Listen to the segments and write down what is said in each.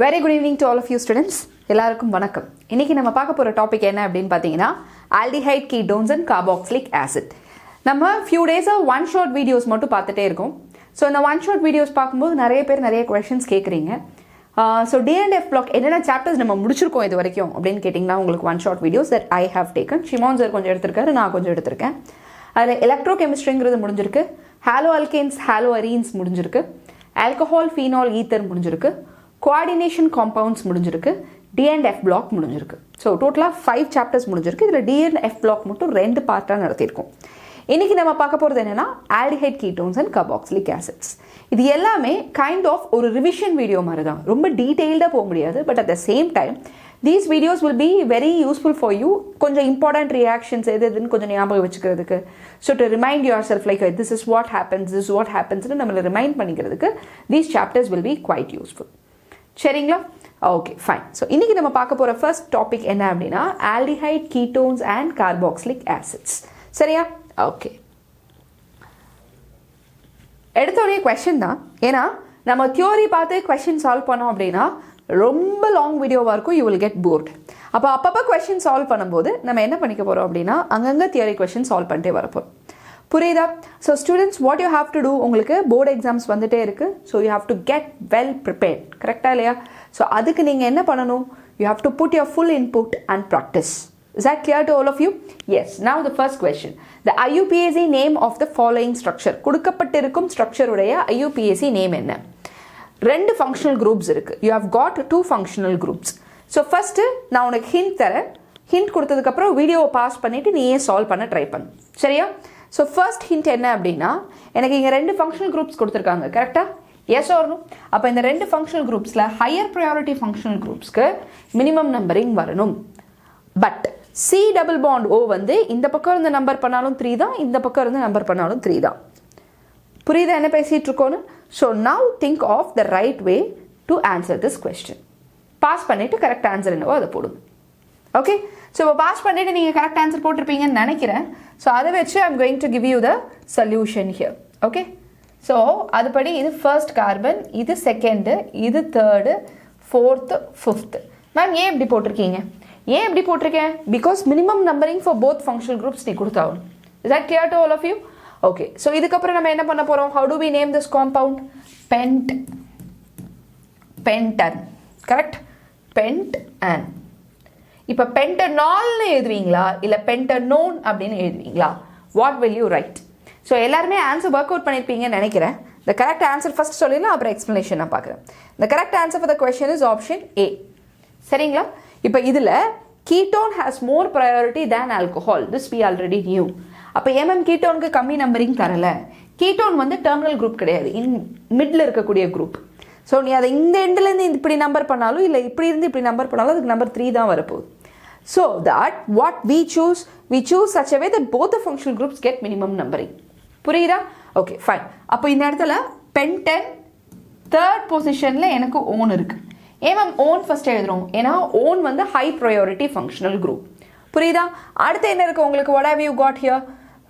Very good evening to all of you students. எல்லாருக்கும் வணக்கம். இன்னைக்கு நம்ம பார்க்க போற டாபிக் என்ன அப்படினு பாத்தீங்கன்னா aldehyde ketones and carboxylic acid. நம்ம few days one shot videos மட்டும் பார்த்துட்டே இருக்கோம். So இந்த one shot videos பாக்கும்போது நிறைய பேர் நிறைய questions கேக்குறீங்க. So D&F block என்னென்ன chapters நம்ம முடிச்சிருக்கோம் இது வரைக்கும் அப்படினு கேட்டிங்கனா உங்களுக்கு one shot videos that I have taken. Shimon sir கொஞ்சம் எடுத்துர்க்காரு, நான் கொஞ்சம் எடுத்துர்க்கேன். அதுல electrochemistryங்கிறது முடிஞ்சிருக்கு, haloalkanes, haloarenes முடிஞ்சிருக்கு, alcohol, phenol, ether முடிஞ்சிருக்கு, coordination compounds முடிஞ்சிருக்கு, D&F block முடிஞ்சிருக்கு. So total 5 chapters முடிஞ்சிருக்கு. இதுல D&F block மட்டும் 2 பார்ட்டா நடத்திருக்கோம். இன்னைக்கு நம்ம பார்க்க போறது என்னன்னா aldehyde ketones and carboxylic acids. இது எல்லாமே kind of ஒரு revision video மாதிரி தான். ரொம்ப டீடைல்டா போக முடியாது, but at the same time these videos will be very useful for you. கொஞ்சம் important reactions எதுன்னு கொஞ்சம் ஞாபகம் வச்சுக்கிறதுக்கு, so to remind yourself like this is what happens, this is what happens ன்னு நம்மள ரிமைண்ட் பண்ணிக்கிறதுக்கு these chapters will be quite useful. சரிங்களா? Okay fine. So இன்னைக்கு நம்ம பார்க்க போகிற ஃபர்ஸ்ட் டாபிக் என்ன அப்படின்னா aldehyde ketones and carboxylic acids. சரியா? ஓகே, எடுத்தோடனே கொஸ்டின் தான். ஏன்னா நம்ம தியோரி பார்த்து கொஸ்டின் சால்வ் பண்ணோம் அப்படின்னா ரொம்ப லாங் வீடியோவாக இருக்கும், யூ வில் கெட் போர்ட். அப்பப்போ கொஸ்டின் சால்வ் பண்ணும்போது நம்ம என்ன பண்ணிக்க போகிறோம் அப்படின்னா அங்கங்கே தியோரி கொஸ்டின் சால்வ் பண்ணிட்டே வரப்போம். புரியுதா? So students what you have to do, உங்களுக்கு போர்டு எக்ஸாம்ஸ் வந்துட்டே இருக்குது. So you have to get well prepared. கரெக்டாக இல்லையா? ஸோ அதுக்கு நீங்கள் என்ன பண்ணணும்? You have to put your full input and practice. Is that clear to all of you? Yes. Now the first question. The IUPAC name of the following structure. கொடுக்கப்பட்டிருக்கும் structure உடைய IUPAC name என்ன? 2 functional groups இருக்கு. You have got 2 functional groups. So first நான் உனக்கு hint தரேன். Hint கொடுத்ததுக்கு அப்புறம் வீடியோவை பாஸ் பண்ணிட்டு நீயே சால்வ் பண்ண ட்ரை பண்ணு. சரியா? ஸோ ஃபர்ஸ்ட் ஹிண்ட் என்ன அப்படின்னா, எனக்கு இங்கே 2 ஃபங்க்ஷனல் குரூப்ஸ் கொடுத்துருக்காங்க. கரெக்டாக? Yes or no? அப்போ இந்த 2 ஃபங்க்ஷனல் குரூப்ஸில் ஹையர் ப்ரையாரிட்டி ஃபங்க்ஷனல் குரூப்ஸ்க்கு மினிமம் நம்பரிங் வரணும். But C double bond O வந்து இந்த பக்கம் இருந்து நம்பர் பண்ணாலும் 3 தான், இந்த பக்கம் இருந்து நம்பர் பண்ணாலும் 3 தான். புரியுதா என்ன பேசிகிட்டு இருக்கோன்னு? So now think of the right way to answer this question. Pause பண்ணிவிட்டு கரெக்ட் ஆன்சர் என்னவோ அதை போடுங்க. ஓகே, ஸோ இப்போ பாஸ் பண்ணிவிட்டு நீங்கள் கரெக்ட் ஆன்சர் போட்டிருப்பீங்கன்னு நினைக்கிறேன். ஸோ அதை வச்சு I'm going to give you the solution here. Okay, so அதுபடி இது ஃபர்ஸ்ட் கார்பன், இது செகண்டு, இது தேர்டு, ஃபோர்த்து, ஃபிஃப்த்து. மேம் ஏன் இப்படி போட்டிருக்கீங்க? ஏன் இப்படி போட்டிருக்கேன்? Because minimum numbering for both functional groups நீ கொடுத்தாகும். Is that clear to all of you? Okay, so இதுக்கப்புறம் நம்ம என்ன பண்ண போகிறோம்? How do we name this compound? Pentane. Correct? Pentane. இப்போ பென்டனால்னு எழுதுவீங்களா இல்லை பென்டனோன் அப்படின்னு எழுதுவீங்களா? What will you right? So எல்லாருமே ஆன்சர் ஒர்க் அவுட் பண்ணியிருப்பீங்கன்னு நினைக்கிறேன். த கரெக்ட் ஆன்சர் ஃபர்ஸ்ட் சொல்லிடலாம், அப்புறம் எக்ஸ்பிளனேஷன் நான் பார்க்குறேன். The correct answer for the question is option A. சரிங்களா? இப்போ இதில் ketone has more priority than alcohol. This we already knew. அப்போ ஏமம் கீட்டோனுக்கு கம்மி நம்பரிங் தரல. கீட்டோன் வந்து டெர்மினல் குரூப் கிடையாது, மிடில் இருக்கக்கூடிய குரூப். ஸோ நீ அதை இந்த எண்ட்லேருந்து இப்படி நம்பர் பண்ணாலும் இல்லை இப்படி இருந்து இப்படி நம்பர் பண்ணாலும் அதுக்கு நம்பர் 3 தான் வரப்போகுது. So that what we choose such a way that both the functional groups get minimum numbering. புரியுதா? Okay fine. அப்போ இந்த இடத்துல பென்டன் தேர்ட் பொசிஷனில் எனக்கு ஓன் இருக்கு. ஏன் மேம் ஓன் ஃபர்ஸ்ட் எழுதுறோம்? ஏன்னா ஓன் வந்து ஹை ப்ரையாரிட்டி ஃபங்க்ஷனல் குரூப். புரியுதா? அடுத்து என்ன இருக்கு உங்களுக்கு? what have you got here?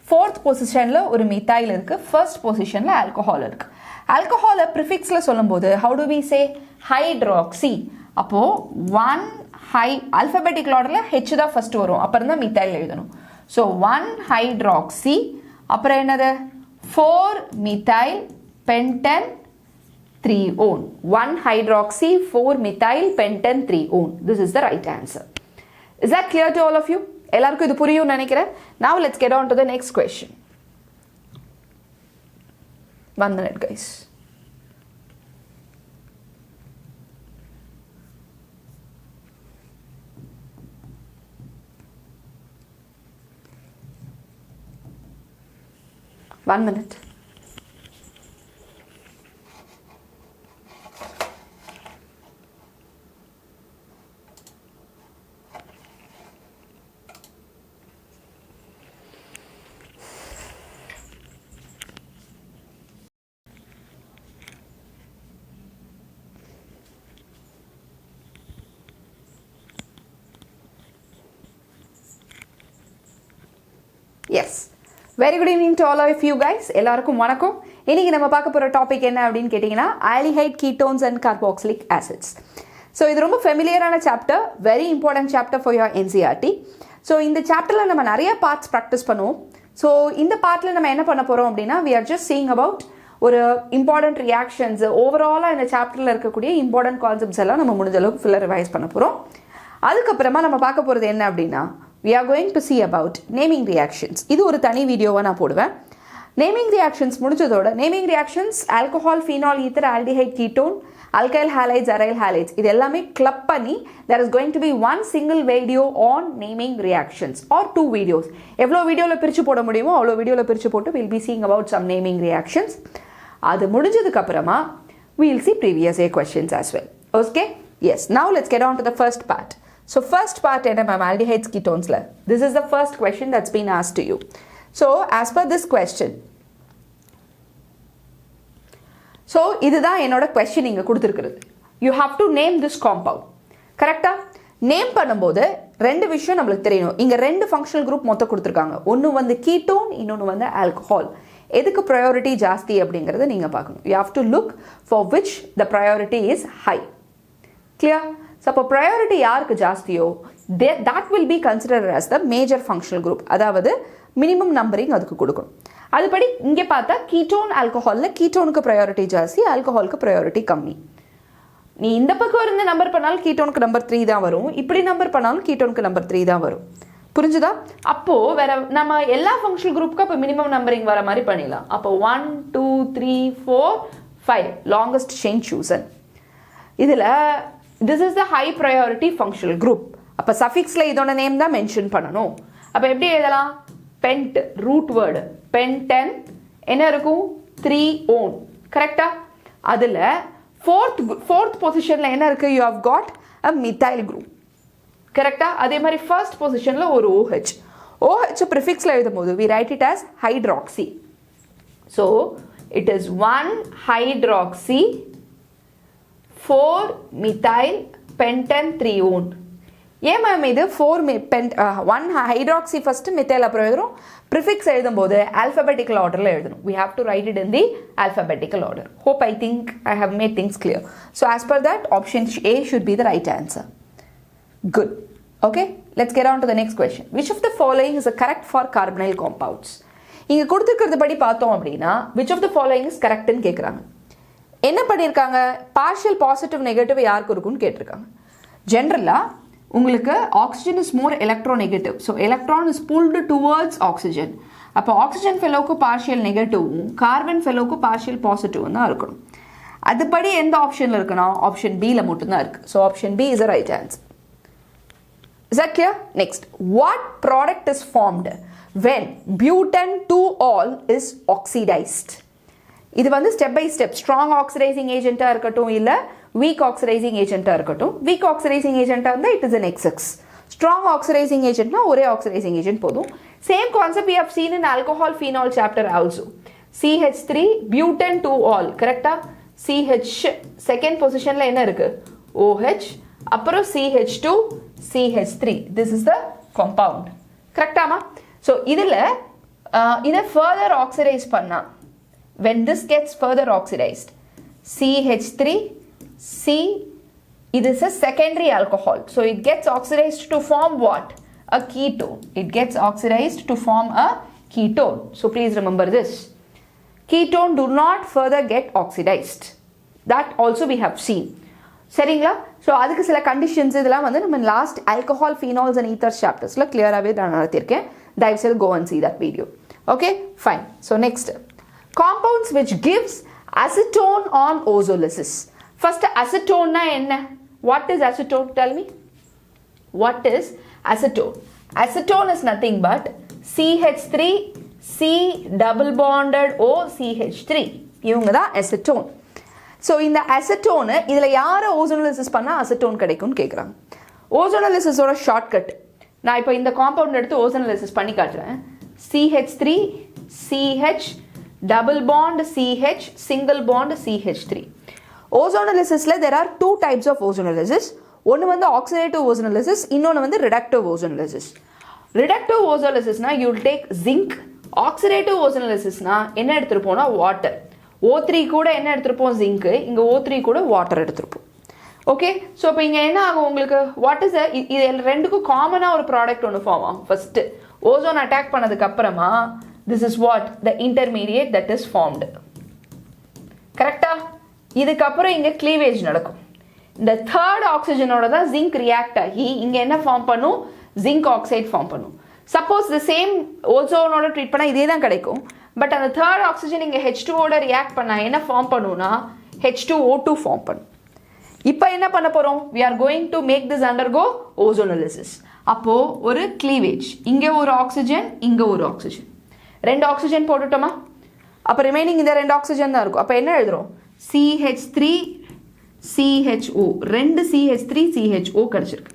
Fourth பொசிஷனில் ஒரு மித்தைல் இருக்கு, ஃபர்ஸ்ட் பொசிஷனில் ஆல்கஹால் இருக்கு. ஆல்கஹாலை ப்ரிஃபிக்ஸில் சொல்லும்போது how do we say? Hydroxy. அப்போது 1 ஹை ஆல்ஃபபெட்டிக் ஆர்டரில் ஹெச் தான் ஃபர்ஸ்ட் வரும், அப்புறம் தான் மித்தைல் எழுதணும். ஸோ 1 ஹைட்ராக்சி, அப்புறம் என்னது? 4 methyl Ben 10 3 own. 1 hydroxy 4 methyl pentan 3 own. This is the right answer. Is that clear to all of you? எல்லாருக்கும் இது புரியும் நினைக்கிறேன். Now let's get on to the next question. 1 minute guys. One minute. Yes. Very good evening to all of you guys. எல்லாருக்கும் வணக்கம். இன்னைக்கு நம்ம பார்க்க போற டாபிக் என்ன அப்படினு கேட்டிங்கனா aldehyde ketones and carboxylic acids. So இது ரொம்ப ஃபெமிலியரான chapter, very important chapter for your NCERT. So இந்த சாப்டரில் நம்ம நிறைய பார்ட்ஸ் ப்ராக்டிஸ் பண்ணுவோம். ஸோ இந்த பார்ட்டில் நம்ம என்ன பண்ண போகிறோம் அப்படின்னா, we are just seeing about ஒரு இம்பார்ட்டன்ட் ரியாக்ஷன்ஸ், ஓவராலாக இந்த சாப்டரில் இருக்கக்கூடிய இம்பார்ட்டன்ட் கான்செப்ட்ஸ் எல்லாம் நம்ம முடிஞ்ச அளவுக்கு ஃபுல்லாக ரிவைஸ் பண்ண போகிறோம். அதுக்கப்புறமா நம்ம பார்க்க போகிறது என்ன அப்படின்னா, we are going to see about naming reactions. இது ஒரு தனி வீடியோவாக நான் போடுவேன். நேமிங் ரியாக்ஷன்ஸ் முடிஞ்சதோட, naming reactions alcohol, phenol, ether, aldehyde, ketone, alkyl halides, aryl halides, இது எல்லாமே கிளப் பண்ணி there is going to be one single video on naming reactions or 2 videos. எவ்வளோ வீடியோவில் பிரித்து போட முடியுமோ அவ்வளோ வீடியோவில் பிரித்து போட்டு we'll be seeing about some naming reactions. அது முடிஞ்சதுக்கு அப்புறமா we'll see previous year questions as well. Okay? Yes. Now let's get on to the first part. So first part என்ன ma'am, aldehydes, ketonesல. This is the first question that's been asked to you. So as per this question, so இதுதான் என்னோட question இங்கே கொடுத்துருக்குறது. You have to name this compound. கரெக்டாக name பண்ணும்போது 2 விஷயம் நம்மளுக்கு தெரியணும். இங்கே 2 ஃபங்க்ஷனல் குரூப் மொத்தம் கொடுத்துருக்காங்க. ஒன்று வந்து கீட்டோன், இன்னொன்று வந்து ஆல்கஹால். எதுக்கு ப்ரையாரிட்டி ஜாஸ்தி அப்படிங்கிறத நீங்கள் பார்க்கணும். You have to look for which the priority is high. Clear? So அப்போ ப்ரையாரிட்டி யாருக்கு ஜாஸ்தியோ that will be considered as the major functional group. அதாவது மினிமம் நம்பரிங் அதுக்கு கொடுக்கணும். அதுபடி இங்கே பார்த்தா கீட்டோன் ஆல்கஹாலில் கீட்டோனுக்கு ப்ரையாரிட்டி ஜாஸ்தி, ஆல்கஹாலுக்கு ப்ரையாரிட்டி கம்மி. நீ இந்த பக்கம் இருந்து நம்பர் பண்ணாலும் கீட்டோனுக்கு நம்பர் 3 தான் வரும், இப்படி நம்பர் பண்ணாலும் கீட்டோனுக்கு நம்பர் 3 தான் வரும். புரிஞ்சுதா? அப்போது வேற நம்ம எல்லா ஃபங்க்ஷனல் குரூப்புக்கும் அப்போ மினிமம் நம்பரிங் வர மாதிரி பண்ணிடலாம். அப்போ 1 2 3 4 5 லாங்கஸ்ட் செயின் சூசன். இதில் this is the high priority functional group. அப்போ சஃபிக்ஸில் இதோட நேம் தான் மென்ஷன் பண்ணணும். அப்போ எப்படி எழுதலாம்? பென்ட், ரூட் வேர்டு பென்டென், என்ன இருக்கும்? 3 ஓன். கரெக்டா? அதில் ஃபோர்த் பொசிஷனில் என்ன இருக்குது? You have got a methyl group. கரெக்டா? அதே மாதிரி ஃபர்ஸ்ட் பொசிஷனில் ஒரு OH. OH ப்ரிஃபிக்ஸில் எழுதும் போது we write it as hydroxy. So it is 1 hydroxy 4 methyl pentane 3 one. ஏன் மேம் இது 1 ஹைட்ராக்சி ஃபர்ஸ்ட், மித்தைல் அப்புறம் எழுதுறோம். ப்ரிஃபிக்ஸ் எழுதும் போது ஆல்ஃபபெட்டிக்கல் ஆர்டரில் எழுதணும். we have to write it in the alphabetical order. Hope I think I have made things clear. So as per that, option A should be the right answer. Good. Okay, let's get on to the next question. Which of the following is correct for carbonyl compounds? இங்கே கொடுத்துருக்கிறது படி பார்த்தோம் அப்படின்னா which of the following is correct ன்னு கேட்குறாங்க. என்ன பண்ணியிருக்காங்க? Partial positive negative யாருக்கு இருக்குன்னு கேட்டிருக்காங்க. ஜென்ரலாக உங்களுக்கு oxygen is more electronegative. So electron is pulled towards oxygen. அப்போ ஆக்சிஜன் ஃபெலோக்கு பார்ஷியல் நெகட்டிவும் கார்பன் ஃபெலோக்கு பார்ஷியல் பாசிட்டிவும் தான் இருக்கணும். அதுபடி எந்த ஆப்ஷனில் இருக்குன்னா ஆப்ஷன் பியில் மட்டும்தான் இருக்குது. So option B is a right answer. Is that clear? Next, what product is formed when butane 2-ol is oxidized? இது வந்து step by step strong oxidising ஏஜென்ட்டாக இருக்கட்டும், இல்லை வீக் ஆக்சிடைசிங் ஏஜென்ட்டாக இருக்கட்டும். வீக் ஆக்சிடைசிங் ஏஜென்ட்டாக இருந்தால் it is an XX. Strong oxidising ஏஜென்ட்னா ஒரே ஆக்சிடைசிங் ஏஜென்ட் போதும். Same concept we have seen in alcohol phenol chapter also. CH3 butane 2-ol. கரெக்டாக? CH செகண்ட் பொசிஷனில் என்ன இருக்குது? OH, அப்புறம் CH2 CH3. This is the compound. கரெக்டாமா? ஸோ இதில் இதை ஃபர்தர் ஆக்சிடைஸ் பண்ணால், when this gets further oxidized, CH3 C, it is a secondary alcohol, so it gets oxidized to form what? A ketone. It gets oxidized to form a ketone. So please remember this. Ketone do not further get oxidized. That also we have seen. சரிங்களா? So அதுக்கு சில conditions இதெல்லாம் வந்து நம்ம last alcohol, phenols and ethers சாப்டர்ஸில் கிளியராகவே நான் நடத்தியிருக்கேன். தயவுசெய்து go and see that video. Okay, fine. So next, compounds which gives acetone on ozolysis. First, acetone na enna? What is acetone? Tell me. What is acetone? Acetone is nothing but CH3 C double bonded O CH3. இவங்க தான் acetone. So இந்த அசட்டோனு இதில் யாரை ஓசோனலிசிஸ் பண்ணால் அசட்டோன் கிடைக்கும்னு கேட்குறாங்க. ஓசோனலிசிஸோட shortcut நான் இப்போ இந்த காம்பவுண்ட் எடுத்து ஓசோனலிசிஸ் பண்ணி காட்டுறேன். CH3 CH double bond CH single bond CH3. ஓசோனலிசிஸில் there are 2 types of ozonolysis. ஒன்று வந்து ஆக்சிடேட்டிவ் ஓசோனலிசிஸ், இன்னொன்று வந்து ரிடக்டிவ் ஓசோனலிசிஸ். ரிடக்டிவ் ஓசோனலிசிஸ்னா you will take zinc. Oxidative ஓசோனலிசிஸ்னா என்ன எடுத்துகிட்டு போனால் வாட்டர். O3 கூட என்ன எடுத்துருப்போம்? ஜிங்க்கு. இங்கே O3 கூட வாட்டர் எடுத்துருப்போம். ஓகே ஸோ இப்போ இங்கே என்ன ஆகும் உங்களுக்கு வாட் இஸ் இது ரெண்டுக்கும் காமனாக ஒரு ப்ராடக்ட் ஒன்று ஃபார்ம் ஆகும் ஃபஸ்ட்டு ஓசோன் அட்டாக் பண்ணதுக்கு அப்புறமா this is what the intermediate that is formed கரெக்டா இதுக்கப்புறம் இங்கே க்ளீவேஜ் நடக்கும் இந்த தேர்ட் ஆக்சிஜனோட தான் ஜிங்க் ரியாக்ட் ஆகி இங்கே என்ன ஃபார்ம் பண்ணும் ஜிங்க் ஆக்சைடு ஃபார்ம் பண்ணும் சப்போஸ் த சேம் ஓசோனோட ட்ரீட் பண்ணால் இதே தான் கிடைக்கும் பட் அந்த தேர்ட் ஆக்சிஜன் இங்கே H2ஓட ரியாக்ட் பண்ணால் என்ன ஃபார்ம் பண்ணுன்னா H2O2 ஃபார்ம் பண்ணும் இப்போ என்ன பண்ண போகிறோம் we are going to make this undergo ozonolysis அப்போது ஒரு க்ளீவேஜ் இங்கே ஒரு ஆக்சிஜன் இங்கே ஒரு ஆக்சிஜன் ரெண்டு ஆக்சிஜன் போட்டுட்டோமா அப்போ ரிமைனிங் இந்த ரெண்டு ஆக்சிஜன் தான் இருக்கும் அப்போ என்ன எழுதுறோம் CH3 CHO ரெண்டு CH3 CHO கிடச்சிருக்கு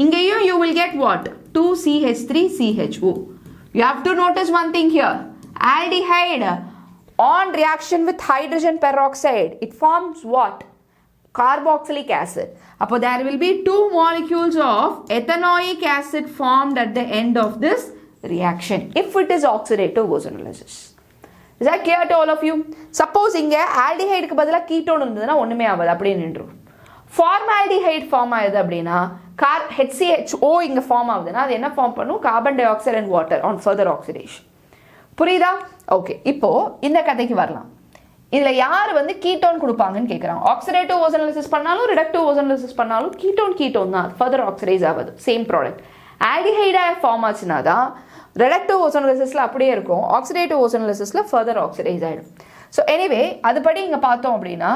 இங்கேயும் you will get what 2 CH3 CHO you have to notice one thing here aldehyde on reaction with hydrogen peroxide it forms what carboxylic acid அப்போ there will be two molecules of ethanoic acid formed at the end of this reaction if it is oxidative ozonolysis is that clear to all of you suppose இங்க aldehyde க்கு பதிலா ketone இருந்ததுனா ஒண்ணுமே ஆகாது அப்படியே நின்றும் formaldehyde form ஆகுது அப்படினா HCHO இங்க ஃபார்ம் ஆகுதுனா அது என்ன ஃபார்ம் பண்ணும் carbon dioxide and water on further oxidation புரியுதா ஓகே இப்போ இந்த கதைக்கு வரலாம் இதுல யார் வந்து ketone கொடுப்பாங்கன்னு கேக்குறாங்க oxidative ozonolysis பண்ணாலும் reductive ozonolysis பண்ணாலும் ketone தான் further oxidize ஆகுது same product aldehyde ஃபார்ம் ஆச்சுனா தான் reductive ozonolysis அப்படியே இருக்கும் oxidative ozonolysis further oxidize ஆயிடும் so anyway அதுபடி இங்க பார்த்தோம் அப்படினா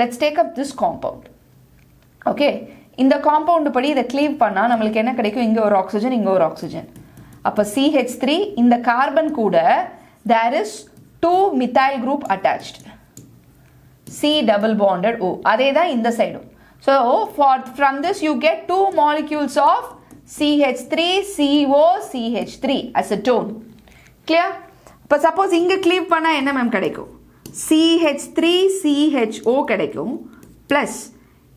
let's take up this compound okay இந்த compound படி இத cleave பண்ணா நமக்கு என்ன கிடைக்கும் இங்க ஒரு ஆக்சிஜன் இங்க ஒரு ஆக்சிஜன் அப்ப CH3 இந்த கார்பன் கூட there is two methyl group attached C double bonded O அதே தான் இந்த சைடும் so from this you get two molecules of CH3 CO CH3 acetone clear அப்ப suppose இங்க cleave பண்ணா என்ன மேம் கிடைக்கும் CH3 CHO கிடைக்கும் plus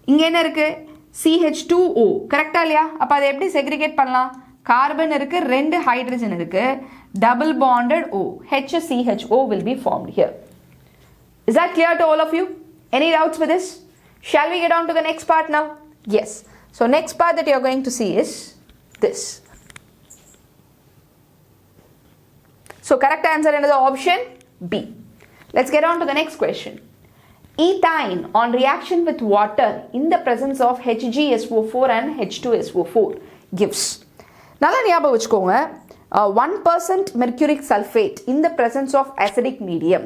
இங்க என்ன இருக்கு CH2O கரெக்ட்டா இல்லையா அப்ப அதை எப்படி செக்ரிகேட் பண்ணலாம் கார்பன் இருக்கு ரெண்டு ஹைட்ரஜன் இருக்கு double bonded O HCHO will be formed here is that clear to all of you any doubts with this shall we get on to the next part now yes so next part that you are going to see is this so correct answer is option B let's get on to the next question ethine on reaction with water in the presence of HgSO4 and H2SO4 gives நல்லா ஞாபகம் வச்சுக்கோங்க 1% mercuric sulfate in the presence of acidic medium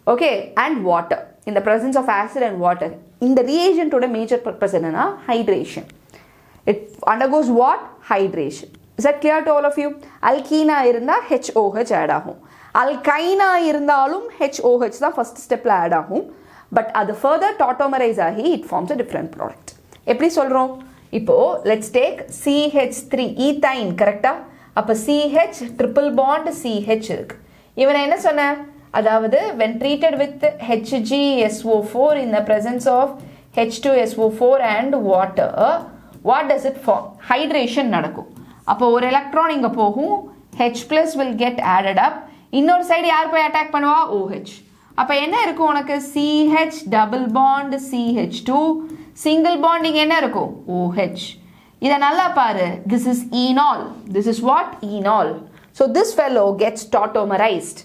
okay and water in the presence of acid and water in the reagent oda major purpose enna hydration it undergoes what hydration is that clear to all of you alkena irundha HOH add agum alkyna irundhalum HOH da first step la add agum but adu further tautomerize agi it forms a different product eppadi solrom இப்போ let's take CH3 ethine கரெக்ட்டா அப்ப CH triple bond CH இருக்கு இவனை என்ன சொன்ன அதாவது when treated with HgSO4 in the presence of H2SO4 and water what does it form hydration நடக்கும் அப்போ ஒரு எலக்ட்ரான் இங்க போகும் H+ will get added up இன்னொரு சைடு யார் போய் அட்டாக் பண்ணுவா OH அப்ப என்ன இருக்கும் உனக்கு CH double bond CH2 single bond இங்க என்ன இருக்கும் OH இத நல்லா பாரு this is enol this is what enol so this fellow gets tautomerized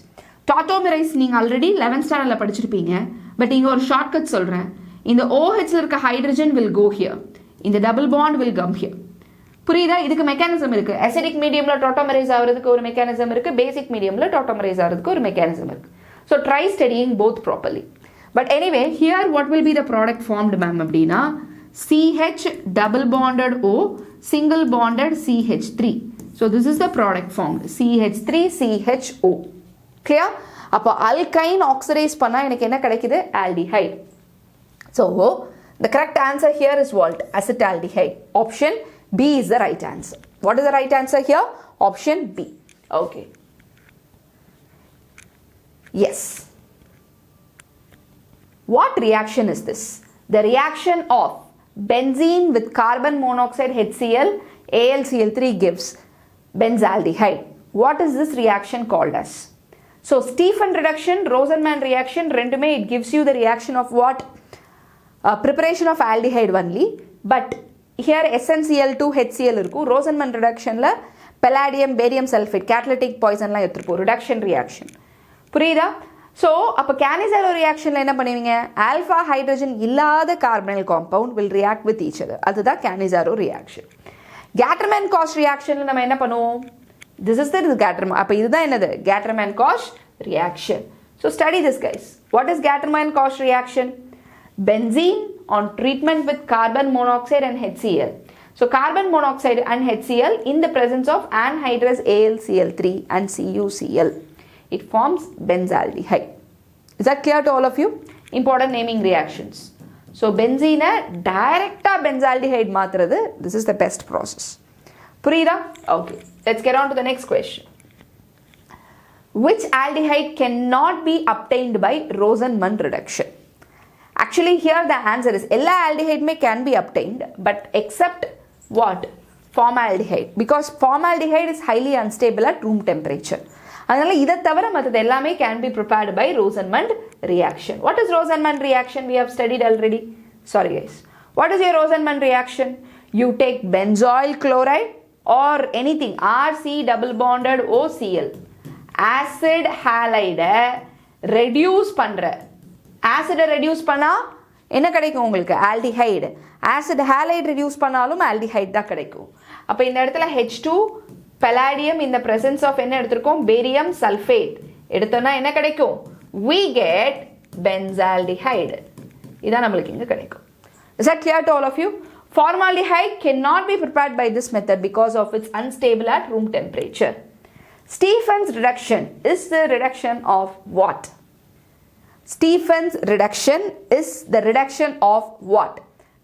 tautomerized நீங்க ஆல்ரெடி 11th ஸ்டாண்டர்ட்ல படிச்சிருப்பீங்க பட் இங்க ஒரு ஷார்ட்கட் சொல்றேன் இந்த OH ல இருக்க ஹைட்ரஜன் will go here இந்த double bond will come here புரியுதா இதுக்கு மெக்கானிசம் இருக்கு acidic mediumல tautomerize ஆவறதுக்கு ஒரு மெக்கானிசம் இருக்கு basic mediumல tautomerize ஆவறதுக்கு ஒரு மெக்கானிசம் இருக்கு so try studying both properly but anyway here what will be the product formed ma'am அப்படினா CH double bonded O single bonded CH3 so this is the product formed CH3 CHO clear அப்ப alkyne oxidize பண்ணா எனக்கு என்ன கிடைக்குது aldehyde so the correct answer here is what acetaldehyde option B is the right answer what is the right answer here option B okay yes what reaction is this the reaction of benzene with carbon monoxide HCl AlCl3 gives benzaldehyde what is this reaction called as so Stephan reduction Rosenman reaction rendume it gives you the reaction of what preparation of aldehyde only, but here SnCl2 HCl இருக்கும். Rosenman reductionல palladium barium sulfate catalytic poisonலாம் எடுத்துப்போம் reduction reaction. புரியுதா? So அப்போ Cannizzaro ரியாக்ஷனில் என்ன பண்ணுவீங்க? Alpha hydrogen இல்லாத carbonyl compound will react with each other. அதுதான் Cannizzaro reaction. Gattermann Koch ரியாக்ஷனில் நம்ம என்ன பண்ணுவோம்? This is the Gattermann. அப்போ இதுதான் என்னது? Gattermann Koch reaction. So study this guys. What is Gattermann Koch reaction? Benzene on treatment with carbon monoxide and HCl. So carbon monoxide and HCl in the presence of anhydrous AlCl3 and CuCl. It forms benzaldehyde. Is that clear to all of you? Important naming reactions. So benzene direct benzaldehyde maathradhu. This is the best process. Purida? Okay. Let's get on to the next question. Which aldehyde cannot be obtained by Rosenman reduction? Actually here the answer is ella aldehyde can be obtained, but except what? Formaldehyde, because formaldehyde is highly unstable at room temperature. அதனால இதை தவிர மற்றது எல்லாமே can be prepared by Rosenman reaction. What is Rosenman reaction? We have studied already. Sorry guys. What is your Rosenman reaction? You take benzoyl chloride or anything RC double bonded OCl acid halide reduce பண்ற. ஆசிடை reduce பண்ணால் என்ன கிடைக்கும் உங்களுக்கு? Aldehyde. Acid halide reduce பண்ணாலும் aldehyde தான் கிடைக்கும். அப்போ இந்த இடத்துல H2 palladium in the presence of என்ன எடுத்திருக்கோம்? பேரியம் சல்ஃபேட் எடுத்தோம்னா என்ன கிடைக்கும்? we get benzaldehyde. இதான் நம்மளுக்கு இங்கே கிடைக்கும். Is that clear to all of you? Formaldehyde cannot be prepared by this method because of its unstable at room temperature. Stephen's reduction is the reduction of what? Stephen's reduction is the reduction of what?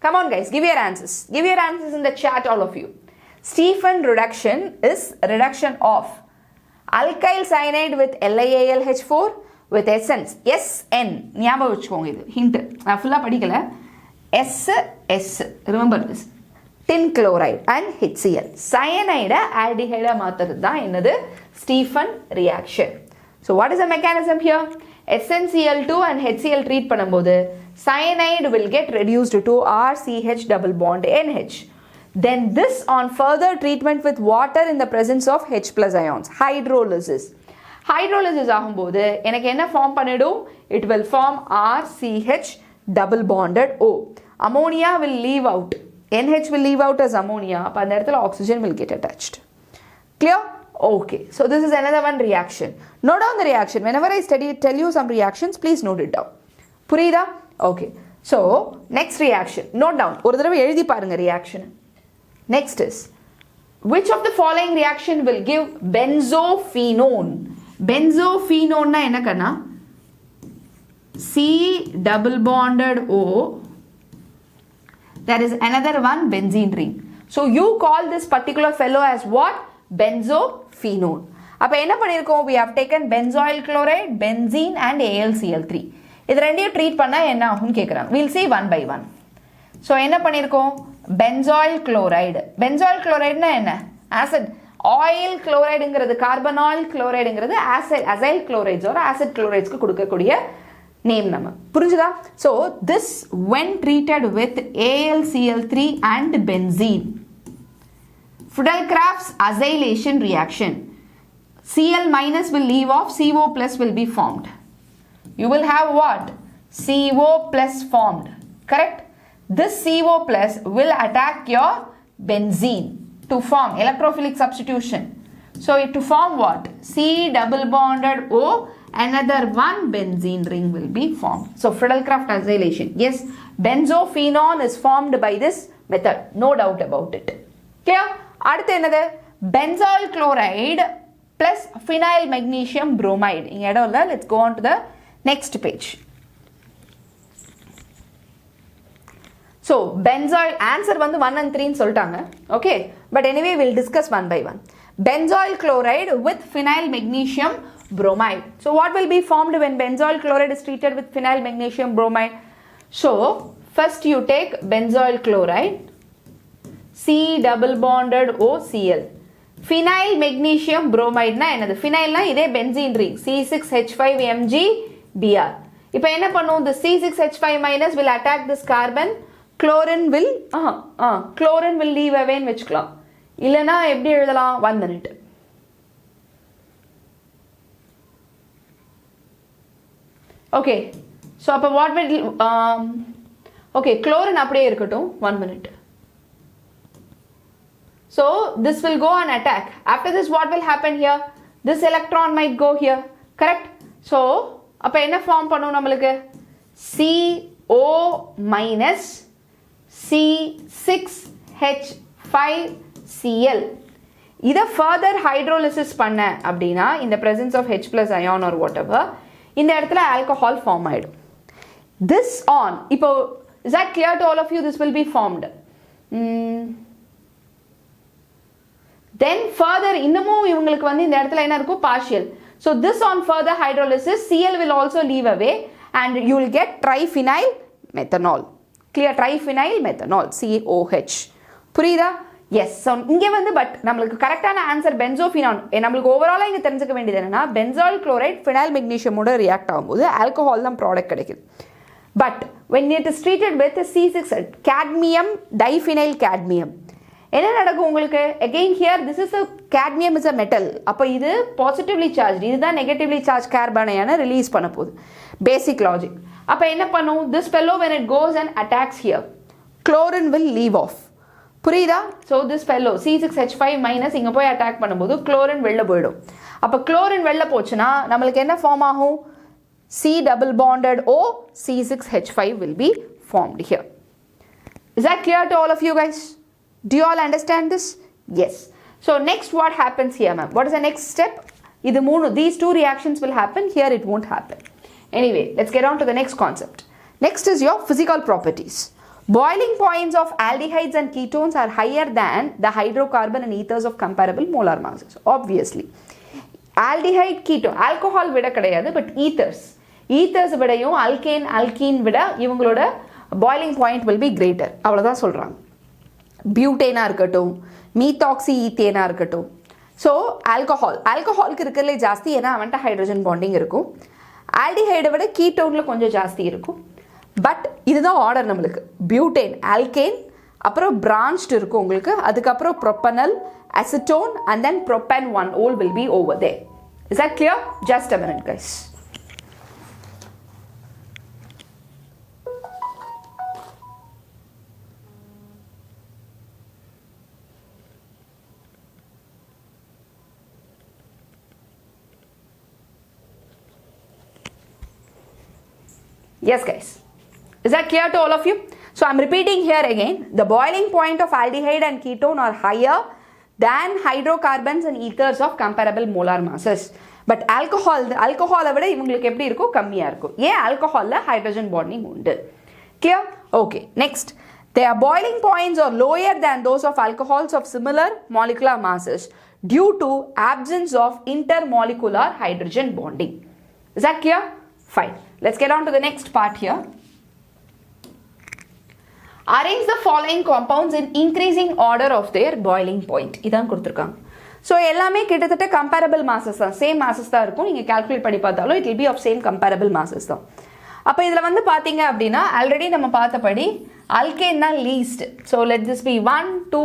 Come on guys, give your answers. Give your answers in the chat, all of you. Stephen reduction is reduction of alkyl cyanide with LiAlH4 with essence SN. ஞாபகம் வச்சுக்கோங்க, இது hint. நான் ஃபுல்லா படிக்கல. S. Remember this. Tin chloride and HCl. Cyanide aldehyde மாத்துறது தான் என்னது? Stephen reaction. So what is the mechanism here? SnCl2 and HCl treat பண்ணும்போது cyanide will get reduced to RCH double bond NH. Then this on further treatment with water in the presence of H plus ions. Hydrolysis. Hydrolysis ஆகும்போது எனக்கு என்ன form பண்ணிடும்? It will form RCH double bonded O. Ammonia will leave out. NH will leave out as ammonia. அப்போ அந்த இடத்துல oxygen will get attached. Clear? Okay, so this is another one reaction. Note down the reaction. Whenever I tell you some reactions, please note it down. Purida? Okay. So, next reaction. Note down. ஒரு தடவை எழுதி பாருங்க reaction. Next is, which of the following reaction will give benzophenone? Benzophenone na enna kanna? C double bonded O. There is another one benzene ring. So, you call this particular fellow as what? Benzophenone. அப்போ என்ன பண்ணியிருக்கோம்? we have taken benzoyl chloride, benzene and AlCl3. இது ரெண்டையும் treat பண்ணால் என்ன ஆகும்னு கேட்குறாங்க. we'll see one by one. So என்ன பண்ணியிருக்கோம்? benzoyl chloride. benzoyl chlorideனா என்ன? ஆசிட். ஆயில் குளோரைடுங்கிறது கார்பனால் குளோரைடுங்கிறது அசைல் குளோரைட்ஸ் ஒரு ஆசிட் குளோரைட்ஸ்க்கு கொடுக்கக்கூடிய நேம் நம்ம. புரிஞ்சுதா? So this when treated with AlCl3 and benzene, Friedel-Crafts acylation reaction. Cl minus will leave off, CO plus will be formed. You will have what? CO plus formed. Correct? This CO plus will attack your benzene to form electrophilic substitution. So to form what? C double bonded O, another one benzene ring will be formed. So Friedel-Crafts acylation. Yes, benzophenone is formed by this method. No doubt about it. Clear? அடுத்து என்னது? benzoyl chloride plus phenyl magnesium bromide. இங்க இடம் இல்ல. Let's go on to the next page. So benzoyl answer வந்து 1 and 3 ன்னு சொல்லிட்டாங்க. Okay, but anyway we'll discuss one by one. Benzoyl chloride with phenyl magnesium bromide. So what will be formed when benzoyl chloride is treated with phenyl magnesium bromide? So first you take benzoyl chloride, C double bonded OCl. Phenyl magnesium bromide na enadhu? Phenyl na idhe benzene ring, C6H5MgBr. இப்போ என்ன பண்ணும், the C6H5 minus will attack this carbon, chlorine will leave away ன்னு வெச்சுக்கலாம். இல்லனா எப்படி எழுதலாம், 1 minute. Okay, so அப்ப what will okay, chlorine அப்படியே இருக்கட்டும், 1 minute. So this will go and attack. After this what will happen here, this electron might go here, correct? So அப்ப என்ன ஃபார்ம் பண்ணும் நம்மளுக்கு, CO minus C6H5Cl. இதை further hydrolysis பண்ண அப்படின்னா in the presence of H plus ion or whatever, இந்த இடத்துல alcohol form ஆயிடும். This on, இப்போ is that clear to all of you? This will be formed. Then further இன்னமும் இவங்களுக்கு வந்து இந்த இடத்துல என்ன இருக்கும், partial. So this on further hydrolysis, Cl will also leave away and you will get triphenyl methanol. Clear? Triphenyl methanol, COH. புரியுதா? Yes. So இங்க வந்து பட் நமக்கு கரெக்டான ஆன்சர் பென்சோஃபினால். நமக்கு ஓவராலா இங்க தெரிஞ்சுக்க வேண்டியது என்னன்னா, பென்சால் குளோரைட் ஃபினைல் மெக்னீசியமோட ரியாக்ட் ஆகும்போது ஆல்கஹால் தான் ப்ராடக்ட் கிடைக்குது. But when it is treated with C6 cadmium diphenyl cadmium, என்ன நடக்கும் உங்களுக்கு, again here this is a cadmium is a metal. அப்ப இது positively charged, இதுதான் negatively charged carbon ion release பண்ண போகுது. Basic logic. அப்ப என்ன பண்ணும், this fellow when it goes and attacks here, chlorine will leave off. புரியுதா? So this fellow C6H5 minus இங்க போய் அட்டாக் பண்ணும்போது chlorine வெளில போயிடும். அப்ப chlorine வெளில போச்சுன்னா நம்மளுக்கு என்ன ஃபார்ம் ஆகும், C double bonded O, C6H5 will be formed here. Is that clear to all of you guys? Do you all understand this? Yes. So next what happens here, ma'am? What is the next step? These two reactions will happen. Here it won't happen. Anyway, let's get on to the next concept. Next is your physical properties. Boiling points of aldehydes and ketones are higher than the hydrocarbon and ethers of comparable molar masses. Obviously. Aldehyde, ketone, alcohol விட கிடையாது, but ethers விடையும் alkene விட இவங்களோட boiling point will be greater. அவ்வளவுதான் சொல்றாங்க. பியூட்டேனா இருக்கட்டும், methoxy ஈத்தேனா இருக்கட்டும். So ஆல்கஹாலுக்கு இருக்கிறதுலே ஜாஸ்தி, ஏன்னா அவன்கிட்ட ஹைட்ரஜன் பாண்டிங் இருக்கும். ஆல்டிஹைடை விட கீட்டோனில் கொஞ்சம் ஜாஸ்தி இருக்கும். பட் இதுதான் ஆர்டர் நம்மளுக்கு, பியூட்டேன், ஆல்கேன், அப்புறம் பிரான்ச்டு இருக்கும் உங்களுக்கு, அதுக்கப்புறம் propanal, acetone and then propan 1 all will be over there. Is that clear? Just a minute guys. Yes guys, is that clear to all of you? So I'm repeating here again, the boiling point of aldehyde and ketone are higher than hydrocarbons and ethers of comparable molar masses. But alcohol விட இவங்களுக்கு எப்படி இருக்கும், கம்மியா இருக்கும். ஏன், alcoholல hydrogen bonding உண்டு. Clear? Okay, next. Their boiling points are lower than those of alcohols of similar molecular masses due to absence of intermolecular hydrogen bonding. Is that clear? Fine. Let's get on to the next part here. Arrange the following compounds in increasing order of their boiling point. இதான் கொடுத்திருக்காங்க. So எல்லாமே கிட்டத்தட்ட comparable masses தான், same masses தான் இருக்கும். நீங்க calculate பண்ணி பார்த்தாலும் it will be of same comparable masses தான். அப்ப இதுல வந்து பாத்தீங்க அப்படின்னா ஆல்ரெடி நம்ம பார்த்தபடி alkane தான் least. So let this be 1 2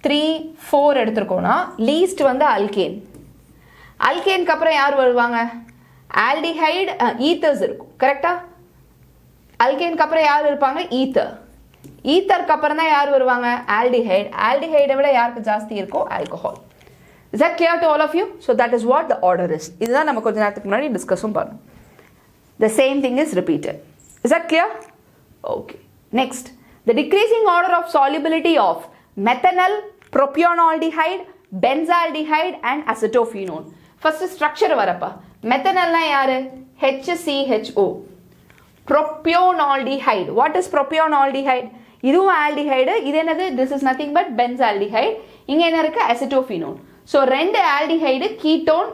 3 4 எடுத்துக்கோனா least வந்து alkane. alkane க்கு அப்புறம் யார் வருவாங்க, ஆல்டிஹைடு, ஈத்தர்ஸ் இருக்கும். கரெக்டா? அல்கேனுக்கு அப்புறம் யார் இருப்பாங்க, ஈத்தருக்கு அப்புறம் தான் யார் வருவாங்க, ஆல்டிஹைடை விட யாருக்கு ஜாஸ்தி இருக்கும், alcohol. Is that clear to all of you? So that is what the order is. இதுதான் நம்ம கொஞ்ச நேரத்துக்கு முன்னாடி டிஸ்கஸும் பண்ணோம். The same thing is repeated. Is that clear? Okay. Next, the decreasing order of solubility of methanol, propionaldehyde, benzaldehyde and acetophenone. First structure வரப்பா, மெத்தனால்னா யாரு, HCHO. Propionaldehyde, what is propionaldehyde? இதுவும் aldehyde, இது என்னது, this is nothing but benzaldehyde. இங்க என்ன இருக்கு, acetophenone. So ரெண்டு aldehyde ketone,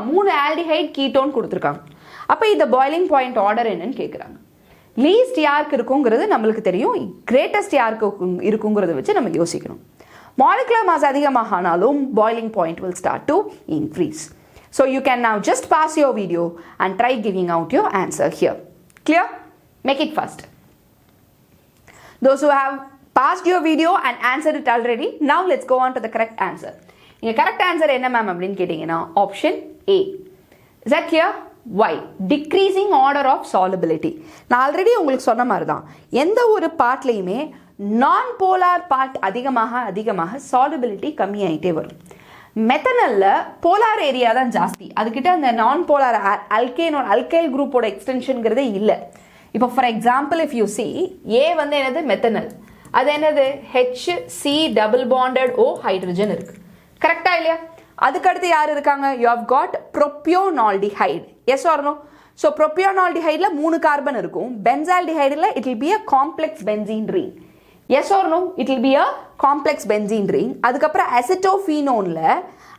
மூணு aldehyde ketone கொடுத்துருக்காங்க. அப்ப இந்த பாய்லிங் பாயிண்ட் ஆர்டர் என்னன்னு கேட்குறாங்க. லீஸ்ட் யாருக்கு இருக்குங்கிறது நம்மளுக்கு தெரியும், கிரேட்டஸ்ட் யாருக்கு இருக்குங்கிறத வச்சு நம்ம யோசிக்கணும். மாலிகுலர் மாஸ் அதிகமானாலும் boiling point will start to increase. So you can now just pause your video and try giving out your answer here. Clear? Make it fast. Those who have passed your video and answered it already, now let's go on to the correct answer. Your correct answer enna ma'am appdin kettingena option A. Is that clear? Why? Decreasing order of solubility. நான் already உங்களுக்கு சொன்ன மாதிரி தான், எந்த ஒரு பார்ட்லையுமே நான் polar part அதிகமாக solubility கம்மியாயிட்டே வரும். மெத்தனல்ல போலார் ஏரியா தான் ஜாஸ்தி, அதுக்கிட்ட அந்த நான் போலார் அல்கைல் குரூப்போட எக்ஸ்டென்ஷன்ங்கிறதே இல்லை. இப்போ for example if you see a வந்து என்னது மெத்தனல், அது என்னது HC double bonded O hydrogen இருக்கு. கரெக்டா இல்லையா? அதுக்கடுத்து யார் இருக்காங்க? You have got propionaldehyde. Yes or no? So ப்ரோபியோனால்டிஹைடில் 3 கார்பன் இருக்கும். பென்சால்டிஹைடில் it will be a complex benzene ring. Yes or no? It will be a complex benzene ring. அதுக்கப்புறம் அசிட்டோஃபீனோனில்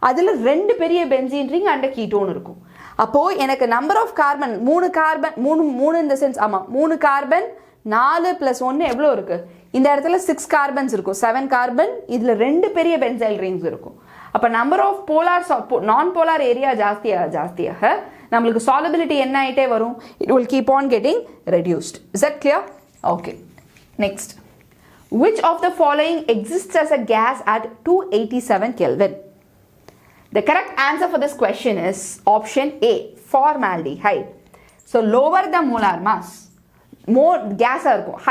அதில் 2 பெரிய பென்சீன் ரிங் அண்ட் கீட்டோன் இருக்கும். அப்போது எனக்கு நம்பர் ஆஃப் கார்பன் 3 இந்த சென்ஸ், ஆமாம் 3 கார்பன் 4 + 1 எவ்வளோ இருக்குது? இந்த இடத்துல 6 கார்பன்ஸ் இருக்கும், 7 கார்பன், இதில் 2 பெரிய பென்சைல் ரிங்ஸ் இருக்கும். அப்போ நம்பர் ஆஃப் போலார் நான் போலார் ஏரியா ஜாஸ்தியாக நம்மளுக்கு சாலிபிலிட்டி என்ன ஆகிட்டே வரும்? It will keep on getting reduced. Is that clear? Okay, next. Which of the following exists as a gas at 287 Kelvin? The correct answer for this question is option A, formaldehyde. So lower the molar mass, more gas இருக்கும்.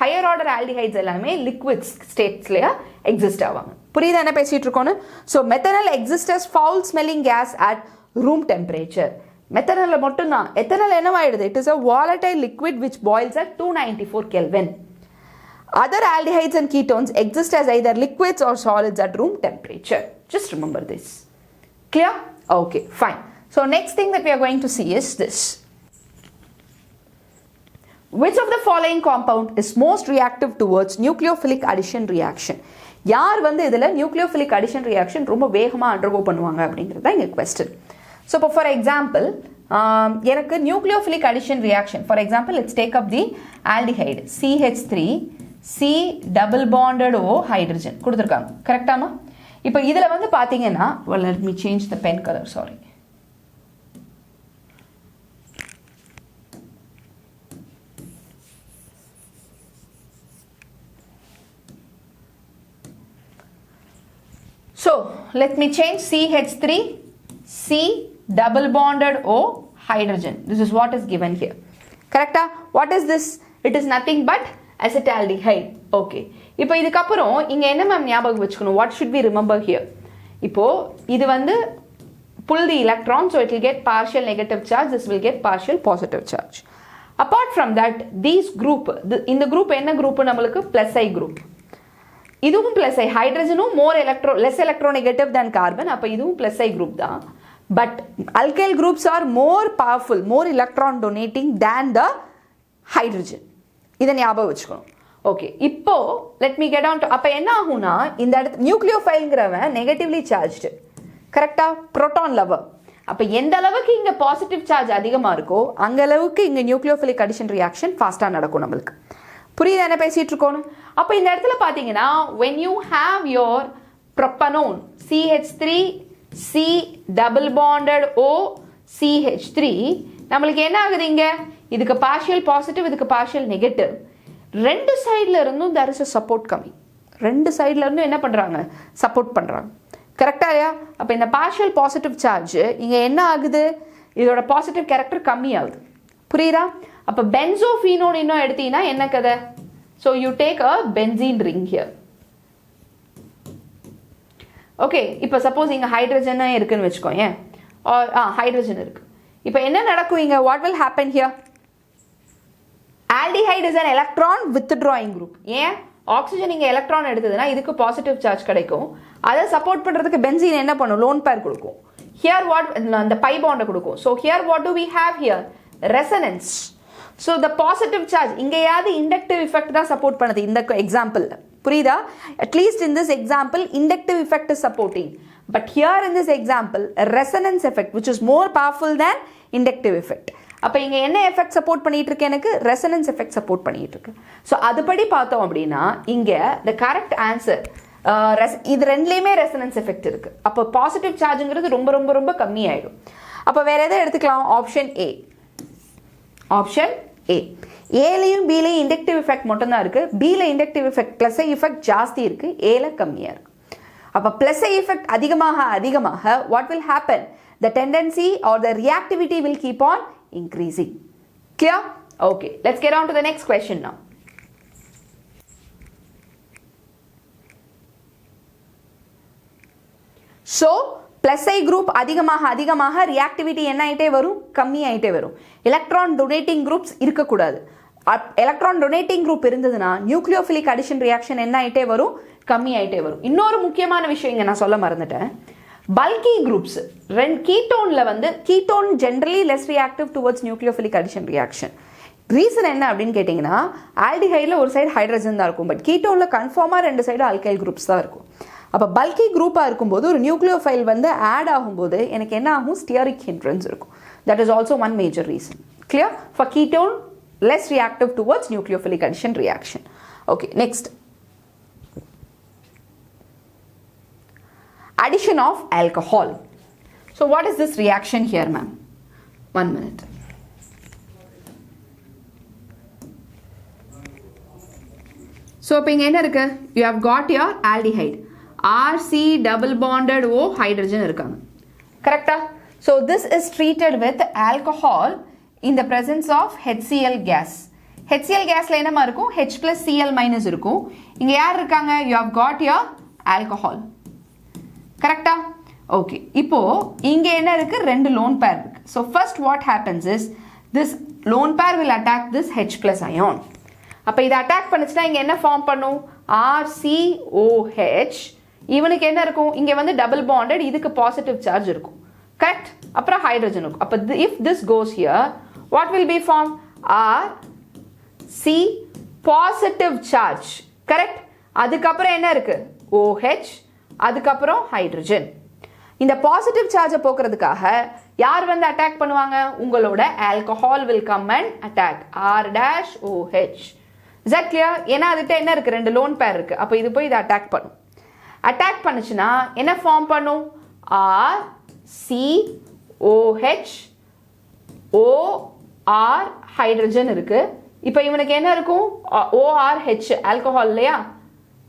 higher order aldehydes எல்லாமே liquid stateஸ்ல exist ஆவாங்க. புரியுதா என்ன பேசிட்டு இருக்கோன்னு? So methanol exists as foul smelling gas at room temperature. மெத்தனால்ல மட்டும்தான். Ethanol என்னவாயிடுது? It is a volatile liquid which boils at 294 Kelvin. Other aldehydes and ketones exist as either liquids or solids at room temperature. Just remember this. Clear? Okay, fine. So next thing that we are going to see is this. Which of the following compound is most reactive towards nucleophilic addition reaction? யார் வந்து இதில் nucleophilic addition reaction ரொம்ப வேகமாக undergo பண்ணுவாங்க அப்படிங்கிறது தான் இங்கே question. So இப்போ ஃபார் எக்ஸாம்பிள் எனக்கு nucleophilic addition reaction, for example let's take up the aldehyde CH3 C double bonded O hydrogen கொடுத்துருக்காங்க. கரெக்டாமா? இப்போ இதில் வந்து பார்த்தீங்கன்னா, let me change the pen color, sorry. So let me change CH3 C double bonded O hydrogen. This is what is given here. Correct? What is this? It is nothing but acetaldehyde. Okay. இப்போ இதுக்கு அப்புறம் இங்க என்ன ma'am ஞாபகம் வச்சுக்கணும்? What should we remember here? இப்போ இது வந்து pull the electron, so it will get partial negative charge, this will get partial positive charge. Apart from that, these group, இந்த group என்ன group நம்மளுக்கு? Plus I group. இதுவும் plus I, ஹைட்ரஜனும் less electronegative than carbon, அப்போ இதுவும் plus I group தான். But alkyl groups are more powerful, more electron donating than the hydrogen. இதை ஞாபகம் வச்சுக்கணும். ஓகே, இப்போ let me get on to, அப்போ என்ன ஆகும்னா இந்த இடத்து நியூக்ளியோஃபைல்ங்கிறவன் நெகட்டிவ்லி சார்ஜ்டு. கரெக்டா? Proton lover. அப்போ எந்த அளவுக்கு இங்கே பாசிட்டிவ் சார்ஜ் அதிகமாக இருக்கோ அங்கே அளவுக்கு இங்கே நியூக்ளியோஃபிலிக் அடிஷன் ரியாக்ஷன் ஃபாஸ்ட்டாக நடக்கும் நம்மளுக்கு. புரியுது என்ன பேசிட்டு இருக்கோன்னு? அப்போ இந்த இடத்துல பார்த்தீங்கன்னா when you have your propanone CH3 C double bonded O CH3, நம்மளுக்கு என்ன ஆகுது இங்க? இதுக்கு பார்ஷியல் பாசிட்டிவ், இதுக்கு பார்ஷியல் நெகட்டிவ். 2 சைடில் இருந்தும் there is a support coming. 2 சைடில் இருந்தும் என்ன பண்ணுறாங்க? சப்போர்ட் பண்ணுறாங்க. கரெக்டா இல்லையா? அப்போ இந்த பார்ஷியல் பாசிட்டிவ் சார்ஜ் இங்கே என்ன ஆகுது? இதோட பாசிட்டிவ் கேரக்டர் கம்மி ஆகுது. புரியுதா? அப்போ பென்சோஃபீனோன் இன்னும் எடுத்தீங்கன்னா என்ன கதை? So you take a benzene ring here. Okay, இப்போ சப்போஸ் இங்கே ஹைட்ரஜன் இருக்குன்னு வச்சுக்கோங்க, ஹைட்ரஜன் இருக்கு. இப்போ என்ன நடக்கும் இங்கே? What will happen here? Aldehyde is an electron withdrawing group. ஏன்? ஆக்சிஜன் இங்கே எலக்ட்ரான் எடுத்ததுன்னா இதுக்கு பாசிட்டிவ் சார்ஜ் கிடைக்கும். அதை சப்போர்ட் பண்ணுறதுக்கு பென்சீன் என்ன பண்ணும்? லோன் பேர் கொடுக்கும். Here what? அந்த பை பாண்டை கொடுக்கும். So here what do we have here? Resonance. So the positive charge இங்கேயாவது இண்டக்டிவ் இஃபெக்ட் தான் சப்போர்ட் பண்ணுது இந்த எக்ஸாம்பிள். புரியுதா? At least in this example inductive effect is supporting. But here in this example resonance effect which is more powerful than inductive effect. அப்போ இங்கே என்ன effect support பண்ணிட்டு இருக்கு? எனக்கு ரெசனன்ஸ் எஃபெக்ட் சப்போர்ட் பண்ணிட்டு இருக்கு. ஸோ அதுபடி பார்த்தோம் அப்படின்னா இங்கே த கரெக்ட் ஆன்சர் இது ரெண்டுலேயுமே ரெசனன்ஸ் எஃபெக்ட் இருக்குது. அப்போ பாசிட்டிவ் சார்ஜுங்கிறது ரொம்ப ரொம்ப ரொம்ப கம்மியாயிடும். அப்போ வேறு எதை எடுத்துக்கலாம்? Option A. Option A. ஏலையும் பிலையும் இண்டக்டிவ் எஃபெக்ட் மட்டும்தான் இருக்குது. பியில் இண்டக்டிவ் எஃபெக்ட் ப்ளஸ் எஃபெக்ட் ஜாஸ்தி இருக்குது, ஏல கம்மியாக இருக்குது. அப்போ ப்ளஸ் எஃபெக்ட் அதிகமாக what will happen? The tendency or the reactivity will keep on increasing. Clear? Okay, let's get on to the next question now. So plus I group அதிகமாக reactivity என்ன ஆயிட்டே வரும்? கம்மி ஆயிட்டே வரும். எலக்ட்ரான் டொனேட்டிங் குரூப்ஸ் இருக்கக்கூடாது. Electron donating group இருந்ததுன்னா nucleophilic addition reaction என்ன ஆயிட்டே வரும்? கம்மி ஆயிட்டே வரும். இன்னொரு முக்கியமான விஷயம் இங்கே நான் சொல்ல மறந்துட்டேன். பல்கி குரூப்ஸ் கீட்டோனில் வந்து ketone generally less reactive towards nucleophilic addition reaction. Reason என்ன அப்படின்னு கேட்டிங்கன்னா, ஆல்டிஹைடில் ஒரு சைடு ஹைட்ரஜன் தான் இருக்கும், பட் கீட்டோனில் கன்ஃபார்மாக 2 சைடு அல்கைல் குரூப்ஸ் தான் இருக்கும். அப்போ பல்கி குரூப்பாக இருக்கும்போது ஒரு நியூக்ளியோஃபைல் வந்து ஆட் ஆகும்போது எனக்கு என்ன ஆகும்? ஸ்டியரிக் ஹிண்ட்ரன்ஸ் இருக்கும். That is also one major reason. Clear? For ketone less reactive towards nucleophilic addition reaction. Okay, next. Addition of alcohol. So what is this reaction here, ma'am? 1 minute. So இங்க என்ன இருக்கு? You have got your aldehyde. RC double bonded O hydrogen இருக்காங்க. Correct? So this is treated with alcohol in the presence of HCl gas. HCl gasல என்னமா இருக்கும்? H plus Cl minus இருக்கும். இங்க யார் இருக்காங்க? You have got your alcohol. கரெக்டா? Okay. இப்போ இங்க என்ன இருக்கு? 2 lone pair இருக்கு. So first what happens is this lone pair will attack this H plus ion. அப்ப இதை அட்டாக் பண்ணுச்சுன்னா இங்க என்ன ஃபார்ம் பண்ணும்? RCOH. இவனுக்கு என்ன இருக்கும்? இங்க வந்து டபுள் பாண்டட், இதுக்கு பாசிட்டிவ் சார்ஜ் இருக்கும். கரெக்ட்? அப்புறம் ஹைட்ரஜன் இருக்கும். அப்ப if this goes here, what will be formed? RC positive charge. Correct? அதுக்கப்புறம் என்ன இருக்கு? OH, அதுக்கப்புறம் ஹைட்ரஜன். இந்த பாசிட்டிவ் சார்ஜை போக்குறதுக்காக யார் வந்து அட்டாக் பண்ணுவாங்க? உங்களோட alcohol will come and attack. R-OH. Is that clear? ஏன்னா அதுகிட்ட என்ன இருக்கு? 2 லோன் பேர் இருக்கு. அப்போ இது போய் இதை அட்டாக் பண்ணும். அட்டாக் பண்ணுச்சுன்னா என்ன ஃபார்ம் பண்ணும்? RCOH OR ஹைட்ரஜன் இருக்கு. இப்போ இவனுக்கு என்ன இருக்கும்? ORH ஆல்கஹால் இல்லையா?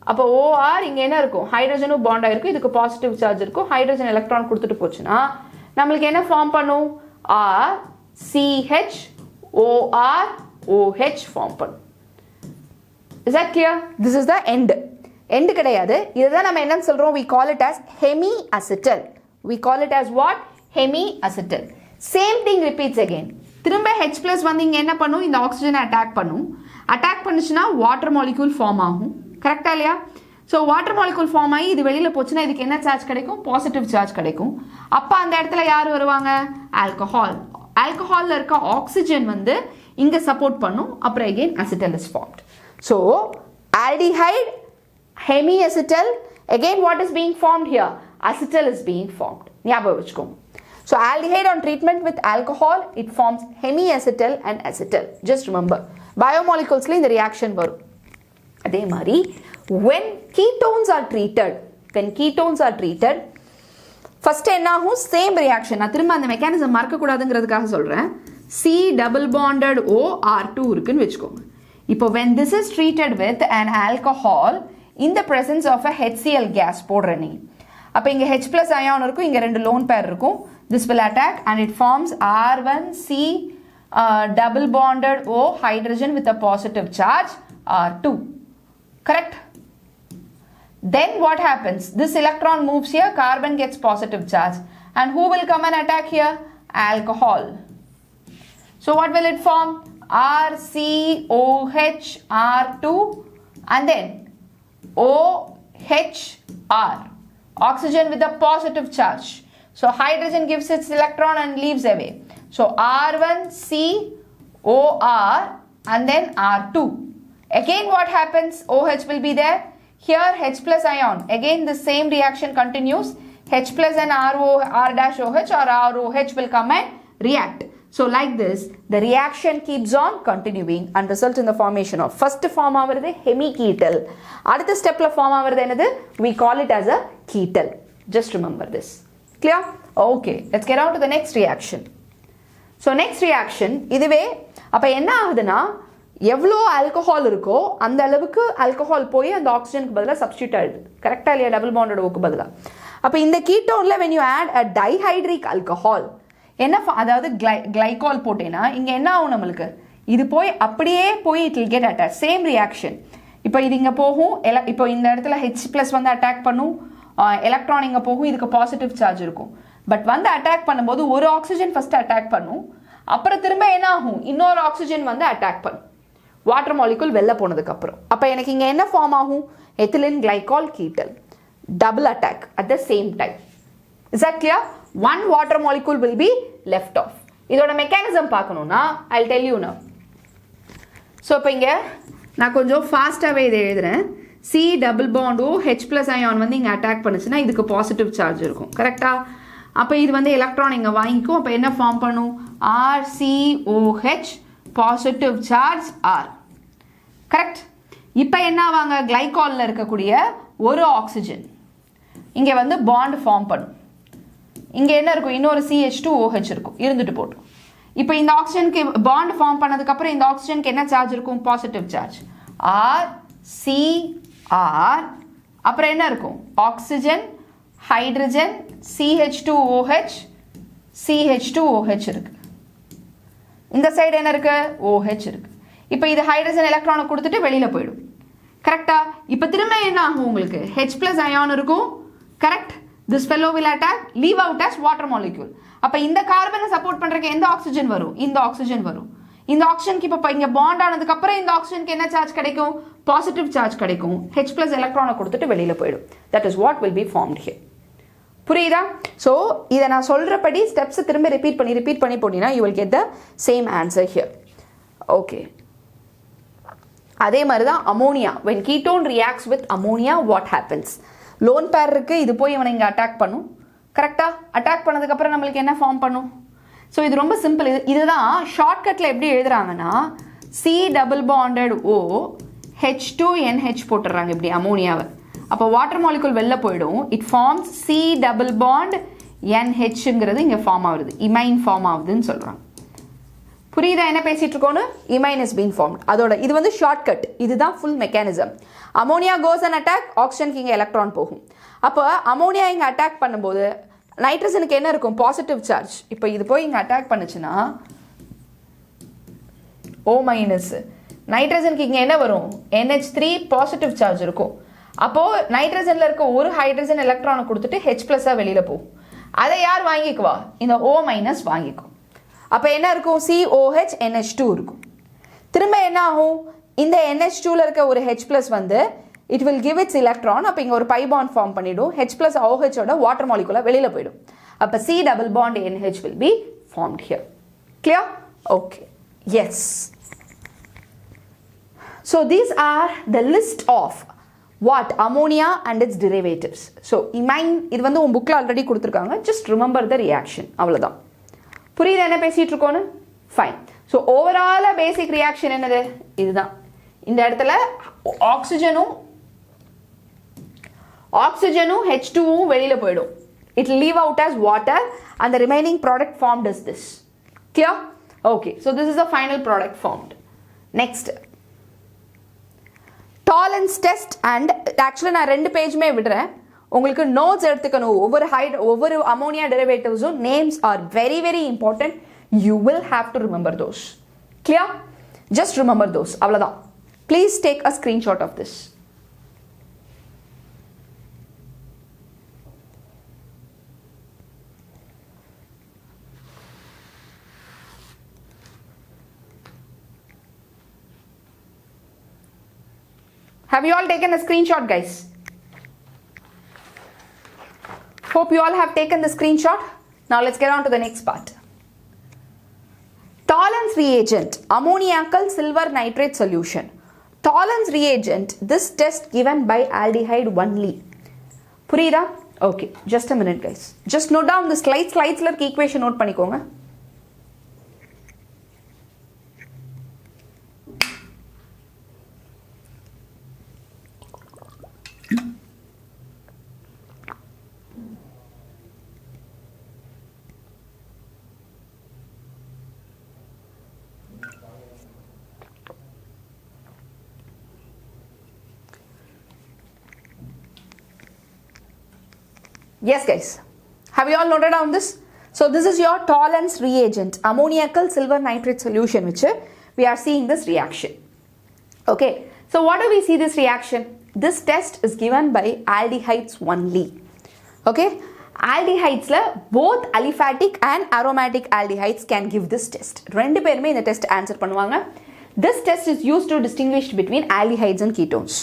அப்போ OR இங்க என்ன இருக்கும்? ஹைட்ரஜனும் பாண்ட் ஆயிருக்கும், இதுக்கு பாசிட்டிவ் சார்ஜ் இருக்கும். ஹைட்ரஜன் எலக்ட்ரான் கொடுத்துட்டு போச்சுன்னா நம்மளுக்கு என்ன ஃபார்ம் பண்ணும்? RCH OROH ஃபார்ம் பண்ணும். Is that clear? This is the end. End கிடையாது. இதுதான் நம்ம என்னன்னு சொல்றோம்? We call it as hemiacetal. We call it as what? Hemiacetal. Same thing repeats again. திரும்ப H plus வந்து இங்க என்ன பண்ணும்? இந்த ஆக்சிஜனை அட்டாக் பண்ணும். அட்டாக் பண்ணுச்சுன்னா வாட்டர் மாலிக்யூல் ஃபார்ம் ஆகும். கரெக்டா இல்லையா? ஸோ வாட்டர் மாலிக்யூல் ஃபார்ம் ஆகி இது வெளியில போச்சுன்னா இதுக்கு என்ன சார்ஜ் கிடைக்கும்? பாசிட்டிவ் சார்ஜ் கிடைக்கும். அப்போ அந்த இடத்துல யார் வருவாங்க? ஆல்கஹால். ஆல்கஹால்ல இருக்க ஆக்சிஜன் வந்து இங்க சப்போர்ட் பண்ணும். அப்புறம் again acetal is formed. So aldehyde, hemiacetal, again what is being formed here? Acetal is being formed. ஞாபகம் வச்சுக்கோங்க. So aldehyde on treatment with alcohol, it forms hemiacetal and acetal. Just remember, biomolecules இந்த reaction வரும். அதே மாதிரி when ketones are treated, first என்ன ஆகும்? Same reaction. நான் திரும்ப அந்த மெக்கானிசம் மறக்க கூடாதுங்கிறதுக்காக சொல்றேன். C double bonded O R2 இருக்குன்னு வச்சுக்கோங்க. இப்போ when this is treated with an alcohol in the presence of a HCl gas போடுற நீ, அப்போ இங்க H plus ion இருக்கும், இங்க 2 lone pair இருக்கும். This will attack and it forms R1C double bonded O hydrogen with a positive charge R2. Correct? Then what happens? This electron moves here, carbon gets positive charge. And who will come and attack here? Alcohol. So what will it form? RCOH R2 and then OHR. Oxygen with a positive charge. So hydrogen gives its electron and leaves away. So R1COR and then R2. Again what happens? OH will be there. Here H plus ion. Again the same reaction continues. H plus and R-OH or ROH will come and react. So like this, the reaction keeps on continuing and result in the formation of first form ஆவறது hemiketal. அடுத்த stepல form ஆவறது என்னது? We call it as a ketal. Just remember this. Clear? Okay, let's get on to the next reaction. So next reaction, இதுவே அப்ப என்ன ஆகுதுன்னா எவ்வளோ alcohol இருக்கோ அந்த அளவுக்கு ஆல்கஹால் போய் அந்த ஆக்சிஜனுக்கு பதிலாக சப்ஸ்டியூட் ஆயிடுது. கரெக்டாக இல்லையா? டபுள் பாண்டட் ஓக்கு பதிலாக. அப்போ இந்த கீட்டோனில் when you add a dihydric alcohol என்ன அதாவது கிளைகால் போட்டேன்னா இங்கே என்ன ஆகும் நம்மளுக்கு? இது போய் அப்படியே போய் it will get attach same reaction. இப்போ இது இங்கே போகும், இப்போ இந்த இடத்துல H+ வந்து அட்டாக் பண்ணும், எலக்ட்ரான் இங்கே போகும், இதுக்கு பாசிட்டிவ் சார்ஜ் இருக்கும். பட் வந்து அட்டாக் பண்ணும்போது ஒரு ஆக்சிஜன் ஃபர்ஸ்ட் அட்டாக் பண்ணும், அப்புறம் திரும்ப என்ன ஆகும்? இன்னொரு ஆக்சிஜன் வந்து அட்டாக் பண்ணும் வாட்டர் மாலிகுல் வெளில போனதுக்கு அப்புறம். அப்போ எனக்கு இங்கே என்ன ஃபார்ம் ஆகும்? Ethylene glycol ketal, double attack at the same time. Is that clear? One water molecule will be left off. இதோட மெக்கானிசம் பார்க்கணும்னா I'll tell you now. So இப்போ இங்கே நான் கொஞ்சம் ஃபாஸ்ட்டாகவே இதை எழுதுறேன். C double bond O H+ ion வந்து இங்கே அட்டாக் பண்ணுச்சுன்னா இதுக்கு பாசிட்டிவ் சார்ஜ் இருக்கும். கரெக்டா? அப்போ இது வந்து எலக்ட்ரான் இங்கே வாங்கிக்கும். அப்போ என்ன ஃபார்ம் பண்ணும்? RCOH positive charge R. Correct? இப்போ என்ன ஆவாங்க? கிளைகாலில் இருக்கக்கூடிய ஒரு ஆக்சிஜன் இங்கே வந்து பாண்ட் ஃபார்ம் பண்ணும். இங்கே என்ன இருக்கும்? இன்னொரு CH2OH இருக்கும், இருந்துட்டு போட்டோம். இப்போ இந்த ஆக்சிஜனுக்கு பாண்ட் ஃபார்ம் பண்ணதுக்கப்புறம் இந்த ஆக்சிஜனுக்கு என்ன சார்ஜ் இருக்கும்? Positive charge RCR. அப்புறம் என்ன இருக்கும்? ஆக்சிஜன், ஹைட்ரஜன், CH2OH, CH2OH இருக்கு. இந்த சைடு என்ன இருக்கு? OH இருக்கு. இப்போ இது ஹைட்ரஜன் எலக்ட்ரானை கொடுத்துட்டு வெளியில் போயிடும். கரெக்டா? இப்போ திரும்ப என்ன ஆகும்? உங்களுக்கு H+ அயான் இருக்கும். Correct? This fellow will attack, leave out as water molecule. அப்போ இந்த கார்பனை சப்போர்ட் பண்ணுறதுக்கு எந்த ஆக்சிஜன் வரும்? இந்த ஆக்சிஜன் வரும். இந்த ஆக்சிஜனுக்கு இப்போ இங்கே பாண்ட் ஆனதுக்கு அப்புறம் இந்த ஆக்சிஜனுக்கு என்ன சார்ஜ் கிடைக்கும்? பாசிட்டிவ் சார்ஜ் கிடைக்கும். H+ எலக்ட்ரானை கொடுத்துட்டு வெளியில் போயிடும். That is what will be formed here. புரியுதா? ஸோ இதை நான் சொல்கிறபடி ஸ்டெப்ஸை திரும்ப ரிப்பீட் பண்ணி போனீங்கன்னா you will get the same answer here. Okay. அதே மாதிரி தான் ammonia. when ketone reacts with ammonia what happens? Lone pair இருக்கு, இது போய் இவனை இங்கே அட்டாக் பண்ணும். கரெக்டா? அட்டாக் பண்ணதுக்கப்புறம் நம்மளுக்கு என்ன ஃபார்ம் பண்ணும்? ஸோ இது ரொம்ப சிம்பிள். இதுதான் ஷார்ட்கட்டில் எப்படி எழுதுறாங்கன்னா C double bonded O H2NH போட்டுடுறாங்க இப்படி அமோனியாவை. அப்போ வாட்டர் மாலிகுல் வெளில போயிடும். It forms C double bond NHங்கிறது இங்கே ஃபார்ம் ஆகுது, இமைன் ஃபார்ம் ஆகுதுன்னு சொல்கிறாங்க. புரியுதா என்ன பேசிட்டு இருக்கோன்னு? Imine is been formed. அதோட இது வந்து ஷார்ட்கட். இதுதான் full mechanism. Ammonia goes and attack, ஆக்சிஜனுக்கு இங்கே எலக்ட்ரான் போகும். அப்போ அமோனியா இங்கே அட்டாக் பண்ணும்போது நைட்ரஜனுக்கு என்ன இருக்கும்? Positive charge. இப்போ இது போய் இங்கே அட்டாக் பண்ணுச்சுன்னா O-. நைட்ரஜனுக்கு இங்கே என்ன வரும்? NH3 பாசிட்டிவ் சார்ஜ் இருக்கும். அப்போது நைட்ரஜனில் இருக்க ஒரு ஹைட்ரஜன் எலக்ட்ரானை கொடுத்துட்டு H+ஆக வெளியில் போகும். அதை யார் வாங்கிக்குவா? இந்த O- வாங்கிக்கும். அப்போ என்ன இருக்கும்? COH NH2 இருக்கும். திரும்ப என்ன ஆகும்? இந்த NH2ல இருக்க ஒரு H+ வந்து it will give its electron. அப்போ இங்கே ஒரு பை பாண்ட் ஃபார்ம் பண்ணிடும். H+ OHோட வாட்டர் மாலிகுலாக வெளியில் போயிடும். அப்போ C double bond NH will be formed here. Clear? Okay. Yes. So these are the list of what? Ammonia and its derivatives. So imine இது வந்து உன் புக்கில் ஆல்ரெடி கொடுத்துருக்காங்க. Just remember the reaction. அவ்வளோதான். புரியுது என்ன பேசிட்டு இருக்கோன்னு? ஃபைன். ஸோ ஓவராலாக பேசிக் ரியாக்ஷன் என்னது? இதுதான். இந்த இடத்துல ஆக்சிஜனும் H2வும் வெளியில் போயிடும். It will leave out as water and the remaining product formed is this. Clear? Okay. So this is the final product formed. Next. Tolerance test and actually நான் 2 பேஜுமே விடுறேன். உங்களுக்கு நோட்ஸ் எடுத்துக்கணும். ஒவ்வொரு அமோனியா டெரிவேட்டிவ்ஸும் names are very very important. You will have to remember those. Clear? Just remember those. அவ்வளோதான். Please take a screenshot of this. Have you all taken a screenshot, guys? Hope you all have taken the screenshot. Now let's get on to the next part. Tolerance reagent, ammoniacal silver nitrate solution. Tolerance reagent, this test given by aldehyde only. Purida? Okay, just a minute guys. Just note down the slides. Slides la equation note பண்ணிக்கோங்க. Yes guys, have you all noted down this? So this is your tolerance reagent, ammoniacal silver nitrate solution, which we are seeing this reaction. Okay, so what do we see this reaction? This test is given by aldehydes only. Okay, aldehydes la both aliphatic and aromatic aldehydes can give this test. ரெண்டு பேருமே இந்த test answer பண்ணுவாங்க. This test is used to distinguish between aldehydes and ketones.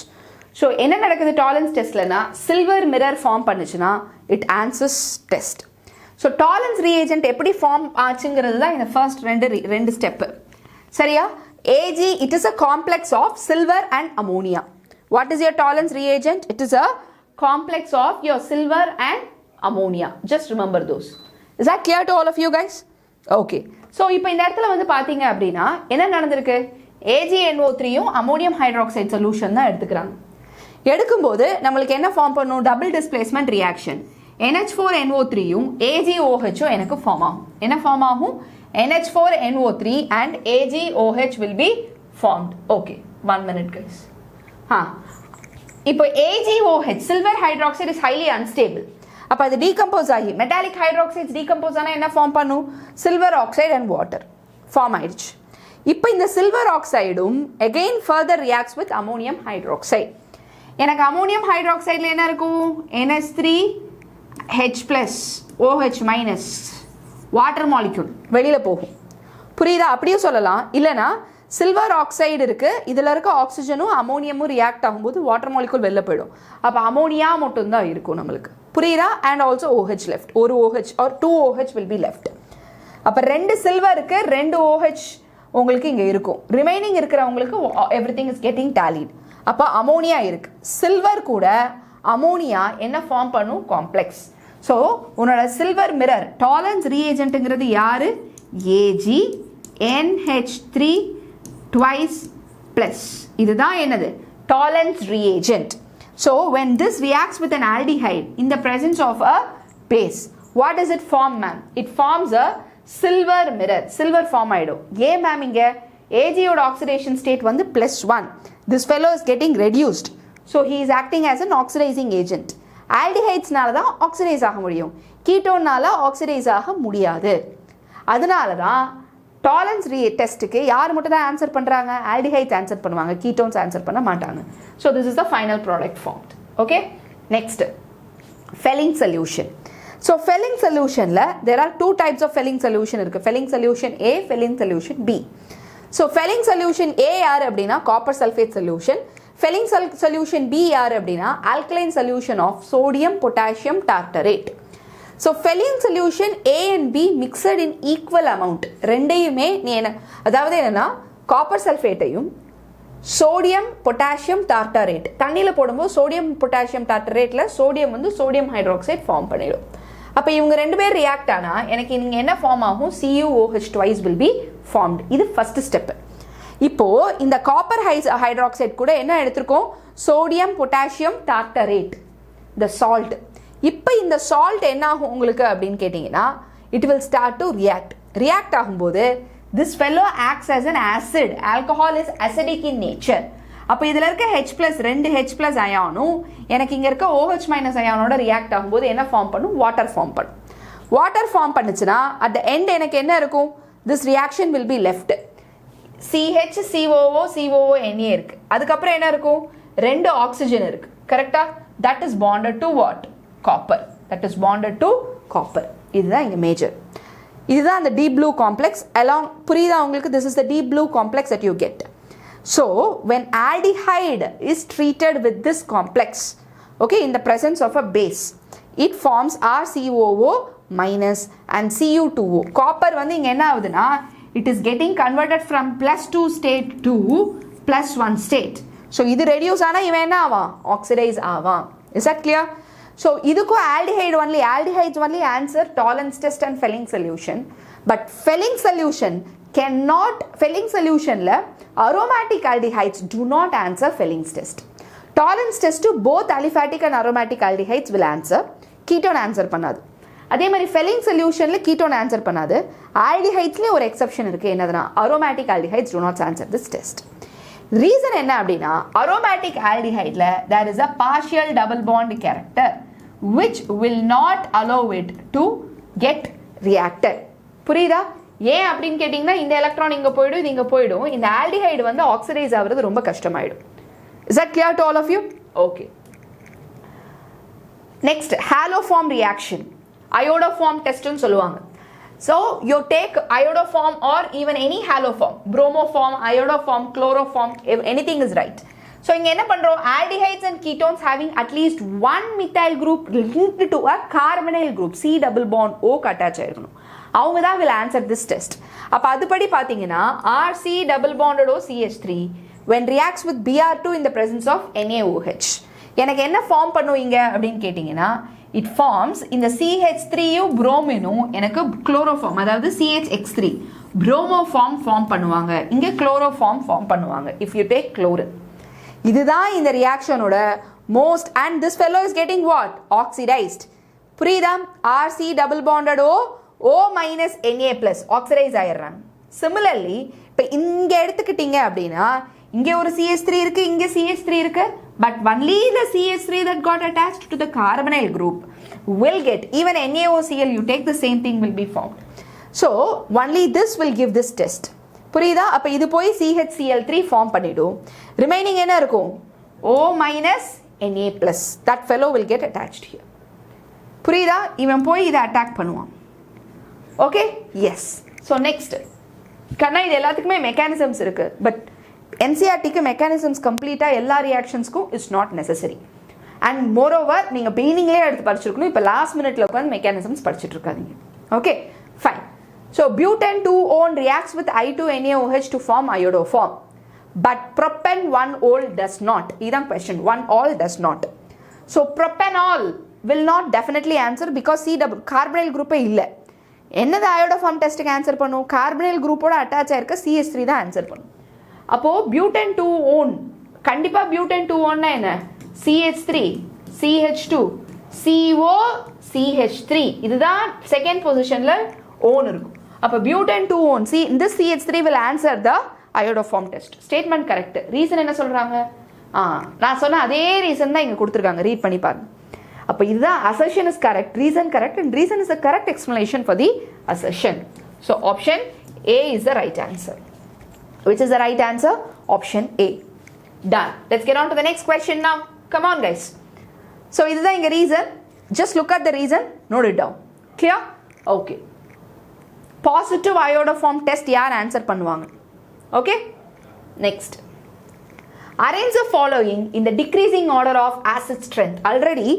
So என்ன நடக்குது tolerance testலனா silver mirror form பண்ணுச்சுனா it answers test. So tolerance reagent எப்படி form ஆச்சுங்கிறது தான் இந்த first ரெண்டு step. சரியா? Ag, it is a complex of silver and ammonia. What is your tolerance reagent? It is a complex of your silver and ammonia. Just remember those. Is that clear to all of you guys? Okay. So இப்போ இந்த இடத்துல வந்து பாத்தீங்க அப்படினா என்ன நடந்திருக்கு? AgNO3 யும் ammonium hydroxide solution தான் எடுத்துக்கறாங்க. எடுக்கும்போது நமக்கு என்ன ஃபார்ம் பண்ணும்? double displacement reaction. NH4NO3 யும் AgOH யும் எனக்கு ஃபார்ம் ஆகும். என்ன ஃபார்ம் ஆகும்? NH4NO3 and AgOH will be formed. Okay, 1 minute guys. இப்போ AgOH, silver hydroxide is highly unstable. அப்போ அது decompose ஆகி metallic hydroxides decompose ஆனா என்ன ஃபார்ம் பண்ணும்? silver oxide and water form ஆயிடுச்சு. இப்போ இந்த silver oxideum again further reacts with ammonium hydroxide. எனக்கு ammonium hydroxideல என்ன இருக்கும்? NH3H+OH- வாட்டர் மாலிக்யூல் வெளியில் போகும். புரியுதா? அப்படியே சொல்லலாம். இல்லைனா சில்வர் ஆக்சைடு இருக்குது, இதில் இருக்க ஆக்சிஜனும் அமோனியமும் ரியாக்ட் ஆகும்போது வாட்டர் மாலிக்யூல் வெளில போயிடும். அப்போ அமோனியா மட்டும்தான் இருக்கும் நம்மளுக்கு. புரியுதா? And also OH left. ஒரு OH or 2 OH will be left. அப்போ 2 சில்வருக்கு 2 OH உங்களுக்கு இங்கே இருக்கும். ரிமைனிங் இருக்கிறவங்களுக்கு every thing is getting tallied. அப்போ அமோனியா இருக்குது. சில்வர் கூட அமோனியா என்ன ஃபார்ம் பண்ணும்? காம்ப்ளெக்ஸ். ஸோ உன்னோட சில்வர் மிரர் டாலரன்ஸ் ரீஏஜென்ட்டுங்கிறது யாரு? AgNH3 twice plus. இதுதான் என்னது? Tolerance reagent. So when this reacts with an aldehyde in the presence of a base, what does it form, ma'am? It forms a silver mirror. silver form ஆயிடும். ஏன் ma'am இங்க Ag ஓட oxidation state வந்து +1. This fellow is getting reduced. So he is acting as an oxidizing agent. ஆல்டிஹைட்ஸ்னால தான் oxidise ஆக முடியும், கீட்டோன்னால oxidise ஆக முடியாது. அதனால தான் டாலரன்ஸ் டெஸ்ட்டுக்கு யார் மட்டும் தான் ஆன்சர் பண்ணுறாங்க? ஆல்டிஹைட்ஸ் ஆன்சர் பண்ணுவாங்க, கீட்டோன்ஸ் ஆன்சர் பண்ண மாட்டாங்க. So this is the final product formed. Okay, next Fehling solution. So Fehling சொல்யூஷனில் there are 2 types of Fehling solution இருக்குது. Fehling solution A, Fehling solution B. So Fehling solution A யார் அப்படின்னா copper sulphate solution. Felling solution B யார் அப்படின்னா alkaline solution of sodium potassium tartarate. So Felling solution A and B mixed in equal amount. ரெண்டையுமே நீ என்ன, அதாவது என்னன்னா copper சல்ஃபேட்டையும் sodium potassium டார்டரேட் தண்ணியில் போடும்போது சோடியம் பொட்டாசியம் டார்டரேட்டில் சோடியம் வந்து சோடியம் ஹைட்ராக்சைடு ஃபார்ம் பண்ணிடும். அப்போ இவங்க 2 பேர் ரியாக்ட் ஆனால் எனக்கு இங்கே என்ன ஃபார்ம் ஆகும்? CuOH twice will be formed. இது ஃபர்ஸ்ட் ஸ்டெப்பு. இப்போ இந்த காப்பர் ஹைட்ராக்சைடு கூட என்ன எடுத்திருக்கோம்? Sodium potassium tartrate, the salt. இப்போ இந்த சால்ட் என்ன ஆகும் உங்களுக்கு அப்படின்னு கேட்டிங்கன்னா it will start to react ஆகும்போது this fellow acts as an acid. alcohol is acidic in nature. அப்போ இதில் இருக்க H+, 2 H+ அயானும் எனக்கு இங்கே இருக்க OH- அயானோட ரியாக்ட் ஆகும்போது என்ன ஃபார்ம் பண்ணும்? வாட்டர் ஃபார்ம் பண்ணும். வாட்டர் ஃபார்ம் பண்ணுச்சுன்னா அட் த எண்ட் எனக்கு என்ன இருக்கும்? This reaction will be left. CH, COO, COO-Na இருக்கு. அதுக்கப்புறம் என்ன இருக்கும்? 2 ஆக்சிஜன் இருக்கு. கரெக்டா? That is bonded to what? Copper. That is bonded to copper. இதுதான் இங்க மேஜர். இதுதான் அந்த deep blue complex along. புரியுதா உங்களுக்கு? This is the deep blue complex that you get. So when aldehyde is treated with this complex, okay, in the presence of a base, it forms RCOO- and Cu2O. Copper வந்து இங்க என்ன ஆகுதுன்னா it is getting converted from +2 state to +1 state. So இது reduce ஆனா இவன் என்ன ஆவான்? Oxidize ஆவான். Is that clear? So இதுக்கும் aldehydes only answer tolerance test and Felling solution. But Felling solution ல aromatic aldehydes do not answer Felling's test. Tolerance test to both aliphatic and aromatic aldehydes will answer. Ketone answer பண்ணாது. அதே மாதிரி felling சொல்யூஷனில் ketone answer பண்ணாது. ஆல்டிஹைட்ஸ்லேயே ஒரு exception இருக்குது. என்னதுன்னா aromatic aldehydes do not answer this test. Reason என்ன அப்படின்னா aromatic ஆல்டிஹைடில் there is a partial double bond character. which will not allow it to get reacted. புரியுதா? ஏன் அப்படின்னு கேட்டிங்கன்னா இந்த எலக்ட்ரான் இங்கே போயிடும், இது இங்கே போயிடும். இந்த ஆல்டிஹைடு வந்து ஆக்சிடைஸ் ஆகிறது ரொம்ப கஷ்டமாயிடும். Is that clear to all of you? Okay. Next, haloform reaction. Iodoform test ன்னு சொல்லுவாங்க. So, you take iodoform or even any haloform, bromoform, iodoform, chloroform, anything is right. So, இங்க என்ன பண்றோம்? Aldehydes and ketones having at least one methyl group linked to a carbonyl group, C double bond O attach ஆயிருக்கணும். அவங்க தான் will answer this test. அப்ப அதுபடி பாத்தீங்கன்னா RC double bonded OCH3 when reacts with Br2 in the presence of NaOH. எனக்கு என்ன form பண்ணுவீங்க அப்படின்னு கேட்டிங்கன்னா it forms இந்த CH3யும் bromine-ம் எனக்கு chloroform அதாவது CHX3 bromoform form பண்ணுவாங்க. இங்க chloroform form பண்ணுவாங்க if you take chlorine. இதுதான் இந்த ரியாக்ஷனோட most and this fellow is getting what? Oxidized. புரியுதா? RC double bonded O minus Na plus oxidize ஆயிடுறாங்க. Similarly இப்போ இங்க எடுத்துக்கிட்டீங்க அப்படின்னா இங்க ஒரு CH3 இருக்கு, இங்க CH3 இருக்கு, but only the CH3 that got attached to the carbonyl group will get, even NaOCl you take the same thing will be formed. So only this will give this test. புரியுதா? அப்ப இது போய் CHCl3 form பண்ணிடும். Remaining என்ன இருக்கும்? O minus Na plus. That fellow will get attached here. புரியுதா? இவன் போய் இதை அட்டாக் பண்ணுவான். ஓகே? எஸ். ஸோ நெக்ஸ்ட் கண்ணா இது எல்லாத்துக்குமே மெக்கானிசம்ஸ் இருக்கு, பட் என்சிஆர்டிக்கு மெக்கானிசம்ஸ் கம்ப்ளீட்டாக எல்லா ரியாக்ஷன்ஸ்க்கும் it's not necessary. And moreover நீங்கள் பெயினிங்லேயே எடுத்து படிச்சிருக்கணும். இப்போ லாஸ்ட் மினிட்ல உட்காந்து மெக்கானிசம்ஸ் படிச்சுட்டு இருக்காதீங்க. Okay fine. So butane 2-O reacts with I2NaOH to form iodoform, but propan 1-ol does not. இதுதான் question. 1-ol does not. So propanol will not definitely answer because C double carbonyl group இல்லை. என்னது iodoform டெஸ்ட்டுக்கு answer பண்ணும்? Carbonyl குரூப்போட attach ஆயிருக்க CH3 தான் answer பண்ணும். அப்போ பியூட்டன் 2-on கண்டிப்பா பியூட்டன் 2-on என்ன? CH3 CH2 CO CH3 இதுதான் செகண்ட் பொசிஷன்ல ஓன் இருக்கும். அப்போ butane 2-on this CH3 will answer the iodoform test. Statement correct. Reason என்ன சொல்றாங்க? நான் சொன்ன அதே ரீசன் தான் இங்க கொடுத்துருக்காங்க, ரீட் பண்ணி பாருங்க. அப்போ இதுதான் assertion is correct, reason correct, and reason is the correct explanation for the assertion. So option A is the right answer. Which is the right answer? Option A. Done. Let's get on to the next question now. Come on guys. So this is the reason. Just look at the reason. Note it down. Clear? Okay. Positive iodoform test yaar answer பண்ணுவாங்க. Okay? Next. Arrange the following in the decreasing order of acid strength. Already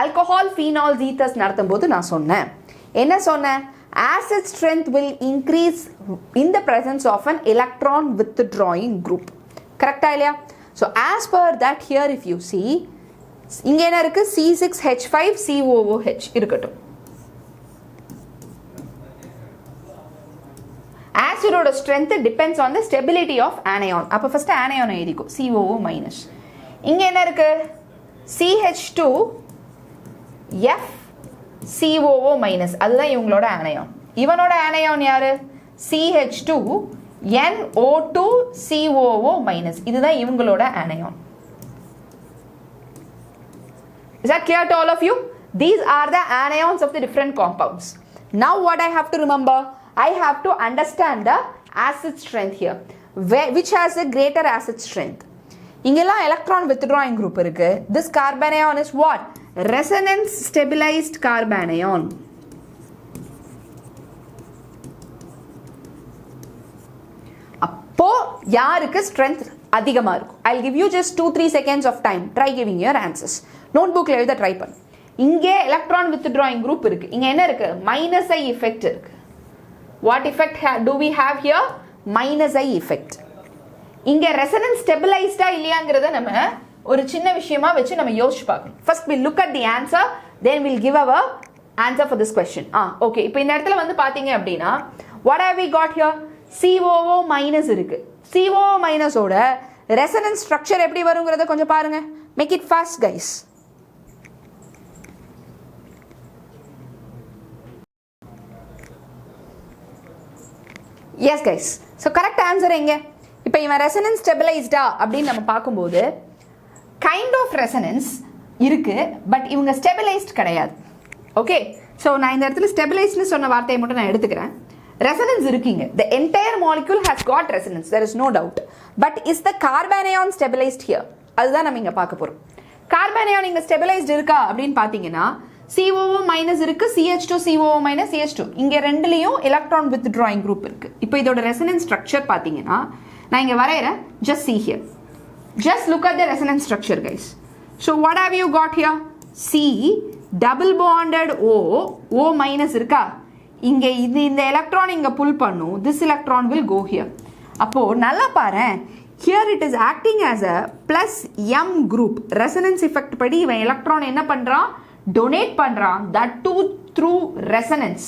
alcohol, phenols, ethers நடத்தும் போது நான் சொன்னேன். என்ன சொன்னேன்? Acid strength will increase in the presence of an electron withdrawing group. Correctா இல்லையா? So as per that here if you see இங்க என்ன இருக்கு? C6H5COOH இருக்கட்டும். Acidோட strength depends on the stability of anion. அப்ப first anion எழுதிக்கோ, COO minus. இங்க என்ன இருக்கு? CH2FCOO minus. அதுதான் இவங்களோட anion. இவனோட anion யாரு? CH2NO2COO minus. இதுதான் இவங்களோட anion. Is that clear to all of you? These are the anions of the different compounds. Now what I have to remember? I have to understand the acid strength here. Which has a greater acid strength? இங்கெல்லாம் electron withdrawing group இருக்கு. This carbanion is what? Resonance stabilized carbanion. அப்போ யாருக்கு strength அதிகமா இருக்கும்? I'll give you just 2-3 seconds of time. Try giving your answers. Notebookல எழுத try பண்ணு. இங்கே electron withdrawing group இருக்கு. இங்க என்ன இருக்கு? minus I effect இருக்கு. What effect do we have here? Minus I effect. இங்க resonance stabilized இல்லையாங்கிறத நம்ம ஒரு சின்ன விஷயமா வச்சு நம்ம யோசிச்சு பார்க்கணும். First we look at the answer, then we'll give our answer for this question. Okay. இப்போ இந்த இடத்துல வந்து பாத்தீங்க அப்படின்னா what have we got here? COO minus இருக்கு. COO minus ஓட resonance structure எப்படி வருங்கிறத கொஞ்சம் பாருங்க. Make it fast guys. Yes guys. So correct answer எங்க? இப்போ இவன் resonance stabilized அப்படின்னு நம்ம பார்க்கும்போது kind of resonance இருக்கு, பட் இவங்க ஸ்டெபிலைஸ்ட் கிடையாது. ஓகே, ஸோ நான் இந்த இடத்துல ஸ்டெபிலைஸ்ட்னு சொன்ன வார்த்தையை மட்டும் நான் எடுத்துக்கிறேன். ரெசனன்ஸ் இருக்குங்க. The entire molecule has got resonance, there is no doubt. But is the carbanion stabilized here? அதுதான் நம்ம இங்க பார்க்க போறோம். கார்பானியான் இங்க ஸ்டெபிலைஸ்ட் இருக்கா அப்படின்னு பாத்தீங்கன்னா COO மைனஸ் இருக்கு, CH2 COO மைனஸ் CH2. இங்க ரெண்டுலயும் எலக்ட்ரான் withdrawing group இருக்கு. இப்போ இதோட ரெசனன்ஸ் ஸ்ட்ரக்சர் பாத்தீங்கன்னா நான் இங்க வரையறேன். Just see here. Just look at the resonance structure, guys. So what have you got here? C double bonded O minus இருக்கா? இங்க இந்த எலக்ட்ரான் இங்க புல் பண்ணும். This electron will go here. அப்போ நல்லா பாரு. Here it is acting as a plus M group. Resonance effect படி இவன் எலக்ட்ரான் என்ன பண்றான்? Donate பண்றான். That too through resonance.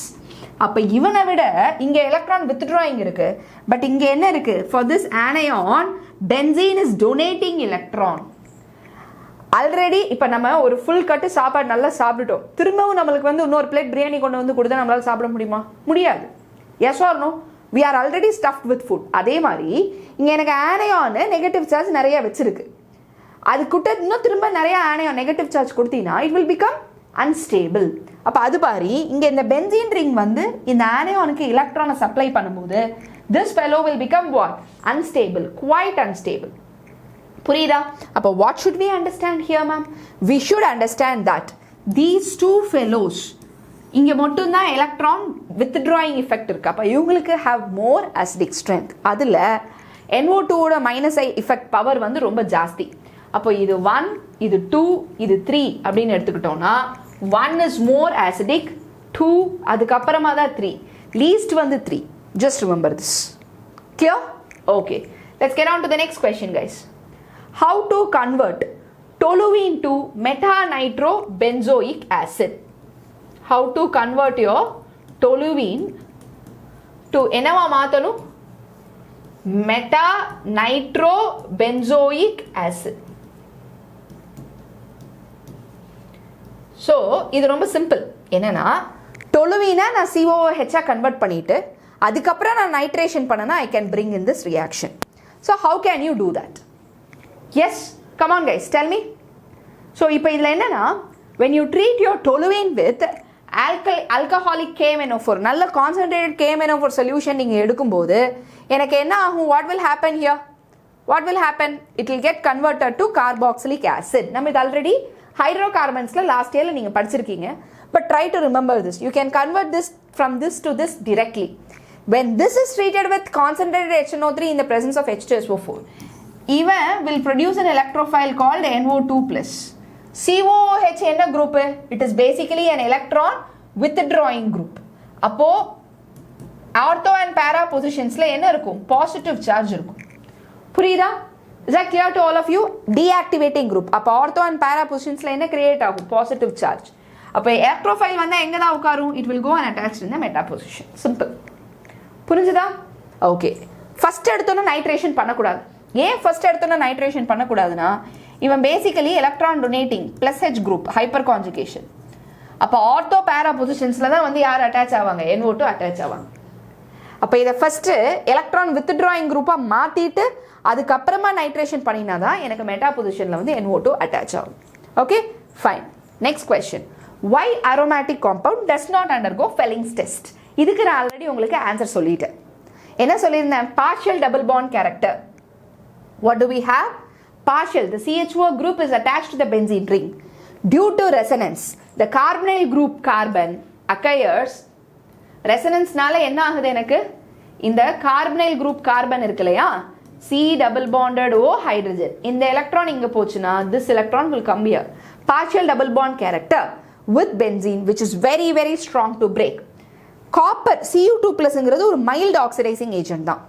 அப்ப இவனை விட இங்க எலக்ட்ரான் withdrawing இருக்கு. பட் இங்க என்ன இருக்கு? For this anion, benzene is donating electron. Already இப்போ நம்ம ஒரு ஃபுல் கட்டு சாப்பாடு நல்லா சாப்பிட்டுட்டோம். திரும்பவும் நம்மளுக்கு வந்து இன்னொரு பிளேட் பிரியாணி கொண்டு வந்து கொடுத்தா நம்மளால சாப்பிட முடியுமா? முடியாது. Yes or no? we are already stuffed with food. அதே மாதிரி இங்கே எனக்கு ஆனையான் நெகட்டிவ் சார்ஜ் நிறைய வச்சிருக்கு. அதுக்கிட்ட இன்னும் திரும்ப நிறைய ஆனையான் நெகட்டிவ் சார்ஜ் கொடுத்தீங்கன்னா இட் வில் பிகம் அன்ஸ்டேபிள். அப்போ அது மாதிரி இங்கே இந்த பென்சீன் ரிங் வந்து இந்த ஆனையானுக்கு எலக்ட்ரானை சப்ளை பண்ணும்போது this fellow will become what? Unstable, quite unstable. புரியுதா? அப்போ what should we understand here, ma'am? We should understand that these two fellows இங்கே மட்டும்தான் எலக்ட்ரான் withdrawing effect இருக்கு. அப்போ இவங்களுக்கு have more acidic strength. அதில் NO2 ஓட மைனஸ் ஐ effect பவர் வந்து ரொம்ப ஜாஸ்தி. அப்போ இது 1, இது 2, இது 3 அப்படின்னு எடுத்துக்கிட்டோம்னா 1 is more acidic, 2 அதுக்கப்புறமா தான் 3, least வந்து 3. Just remember this. Clear? Okay. Let's get on to the next question, guys. How to convert toluene to meta-nitrobenzoic acid? How to convert your toluene to என்னவா மாத்தணும்? meta-nitrobenzoic acid. So இது ரொம்ப simple. என்னன்னா toluene நான் COOH convert பண்ணிட்டு அதுக்கப்புறம் நான் nitration பண்ணனா I can bring in this reaction. So how can you do that? Yes, come on guys, tell me. So இப்போ இதில் என்னன்னா when you treat your toluene with alcoholic KMNO4, நல்ல concentrated KMNO4 solution நீங்கள் எடுக்கும்போது எனக்கு என்ன ஆகும்? What will happen here? What will happen? It will get converted to carboxylic acid. நம்ம இது ஆல்ரெடி ஹைட்ரோகார்பன்ஸ்ல லாஸ்ட் இயர்ல நீங்க படிச்சிருக்கீங்க. But try to remember this. You can convert this from this to this directly. When this is treated with concentrated HNO3 in the presence of H2SO4, even will produce an electrophile called NO2+. COOH என்ன group? It is basically an electron withdrawing group. அப்போ ortho and para positionsல என்ன இருக்கும்? Positive charge இருக்கும். புரியுதா? Is that clear to all of you? Deactivating group. அப்போ ortho and para positionsல என்ன create ஆகும்? Positive charge. அப்போ electrophile வந்தா எங்க தான் உட்காரும்? It will go and attach in the meta position. Simple. புரிஞ்சுதா? Okay. First எடுத்தோன்னா நைட்ரேஷன் பண்ணக்கூடாது. ஏன் ஃபர்ஸ்ட் எடுத்தோன்னா நைட்ரேஷன் பண்ணக்கூடாதுன்னா இவன் basically electron donating plus H group hyper conjugation. அப்போ ஆர்த்தோ பேரா பொசிஷன்ஸில் தான் வந்து யார் அட்டாச் ஆவாங்க? NO2 அட்டாச் ஆவாங்க. அப்போ இதை ஃபஸ்ட்டு எலக்ட்ரான் வித்ட்ராயிங் குரூப்பாக மாற்றிட்டு அதுக்கப்புறமா நைட்ரேஷன் பண்ணினா தான் எனக்கு மெட்டா பொசிஷனில் வந்து NO2 அட்டாச் ஆகும். Okay fine. Next question. Why aromatic compound does not undergo Felling's test? இதுக்கு நான் ஆல்ரெடி உங்களுக்கு ஆன்சர் சொல்லிட்டேன். என்ன சொல்லியிருந்தேன்? partial double bond character. What do we have? Partial. The CHO group is attached to the benzene ring. Due to resonance, the carbonyl group carbon acquires resonance நால என்ன ஆகுது? எனக்கு இந்த carbonyl group carbon இருக்கு இல்லையா, C double bonded O hydrogen, இந்த electron இங்க போச்சுன்னா this electron will come here. Partial double bond character with benzene which is very very strong to break. Copper Cu2+ ஒரு mild oxidizing agent தான்.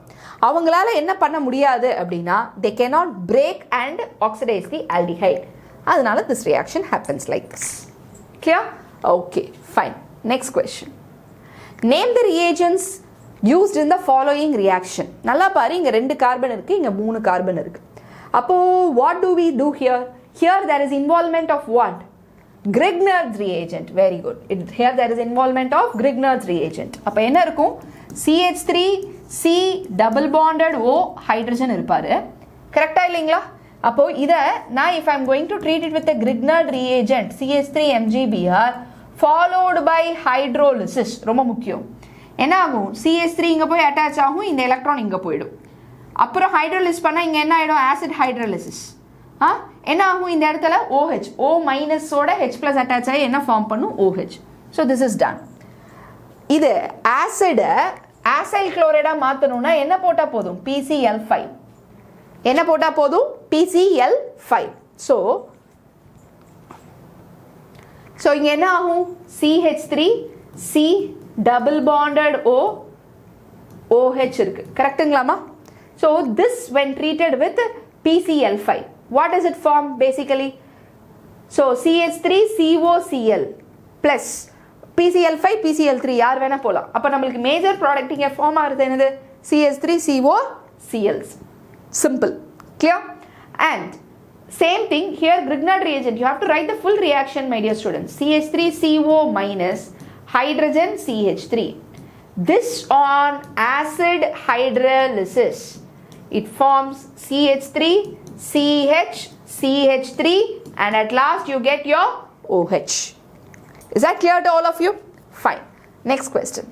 அவங்களால என்ன பண்ண முடியாது அப்படின்னா they cannot break and oxidize the aldehyde. அதனால this reaction happens like this. Clear? Okay, fine. Next question. Name the reagents used in the following reaction. நல்லா பாரு, இங்க 2 கார்பன் இருக்கு, இங்க 3 கார்பன் இருக்கு. அப்போ what do we do here? Here there is involvement of what? Grignard's reagent. Very good. Here there is involvement of Grignard's reagent. அப்போ என்ன இருக்கும்? CH3 C double bonded O hydrogen இருப்பாரு. கரெக்டா இல்லைங்களா? அப்போ இதை நான் if I'm going to treat it with a Grignard reagent CH3MgBr followed by hydrolysis ரொம்ப முக்கியம். என்ன ஆகும்? CH3 இங்க போய் அட்டாச் ஆகும், இந்த எலக்ட்ரான் இங்க போயிடும். அப்புறம் ஹைட்ரோலிஸ் பண்ணா இங்க என்ன ஆயிடும்? Acid hydrolysis. என்ன ஆகும்? இந்த இடத்துல OH O மைனஸோட H plus attach ஆகி என்ன ஃபார்ம் பண்ணும்? OH. So this is done. இது ஆசிட ஆசைல் குளோரைடா மாத்தணும்னா என்ன போட்டா போதும்? PCl5. என்ன போட்டா போதும்? PCl5. so இங்க என்ன ஆகும்? CH3 C double bonded O OH இருக்கு. கரெக்ட்டுங்களாமா? so this when treated with PCl5, what does it form basically? so CH3COCl plus PCl5 PCl3 யார் வேணா போலாம். அப்ப நமக்கு மேஜர் ப்ராடக்ட் இங்க ஃபார்ம் ஆகுது என்னது? CH3COCl. simple, clear? and same thing here, Grignard reagent, you have to write the full reaction, my dear students. CH3CO minus hydrogen CH3. This on acid hydrolysis, it forms CH3 CH CH3 and at last you get your OH. Is that clear to all of you? Fine. Next question.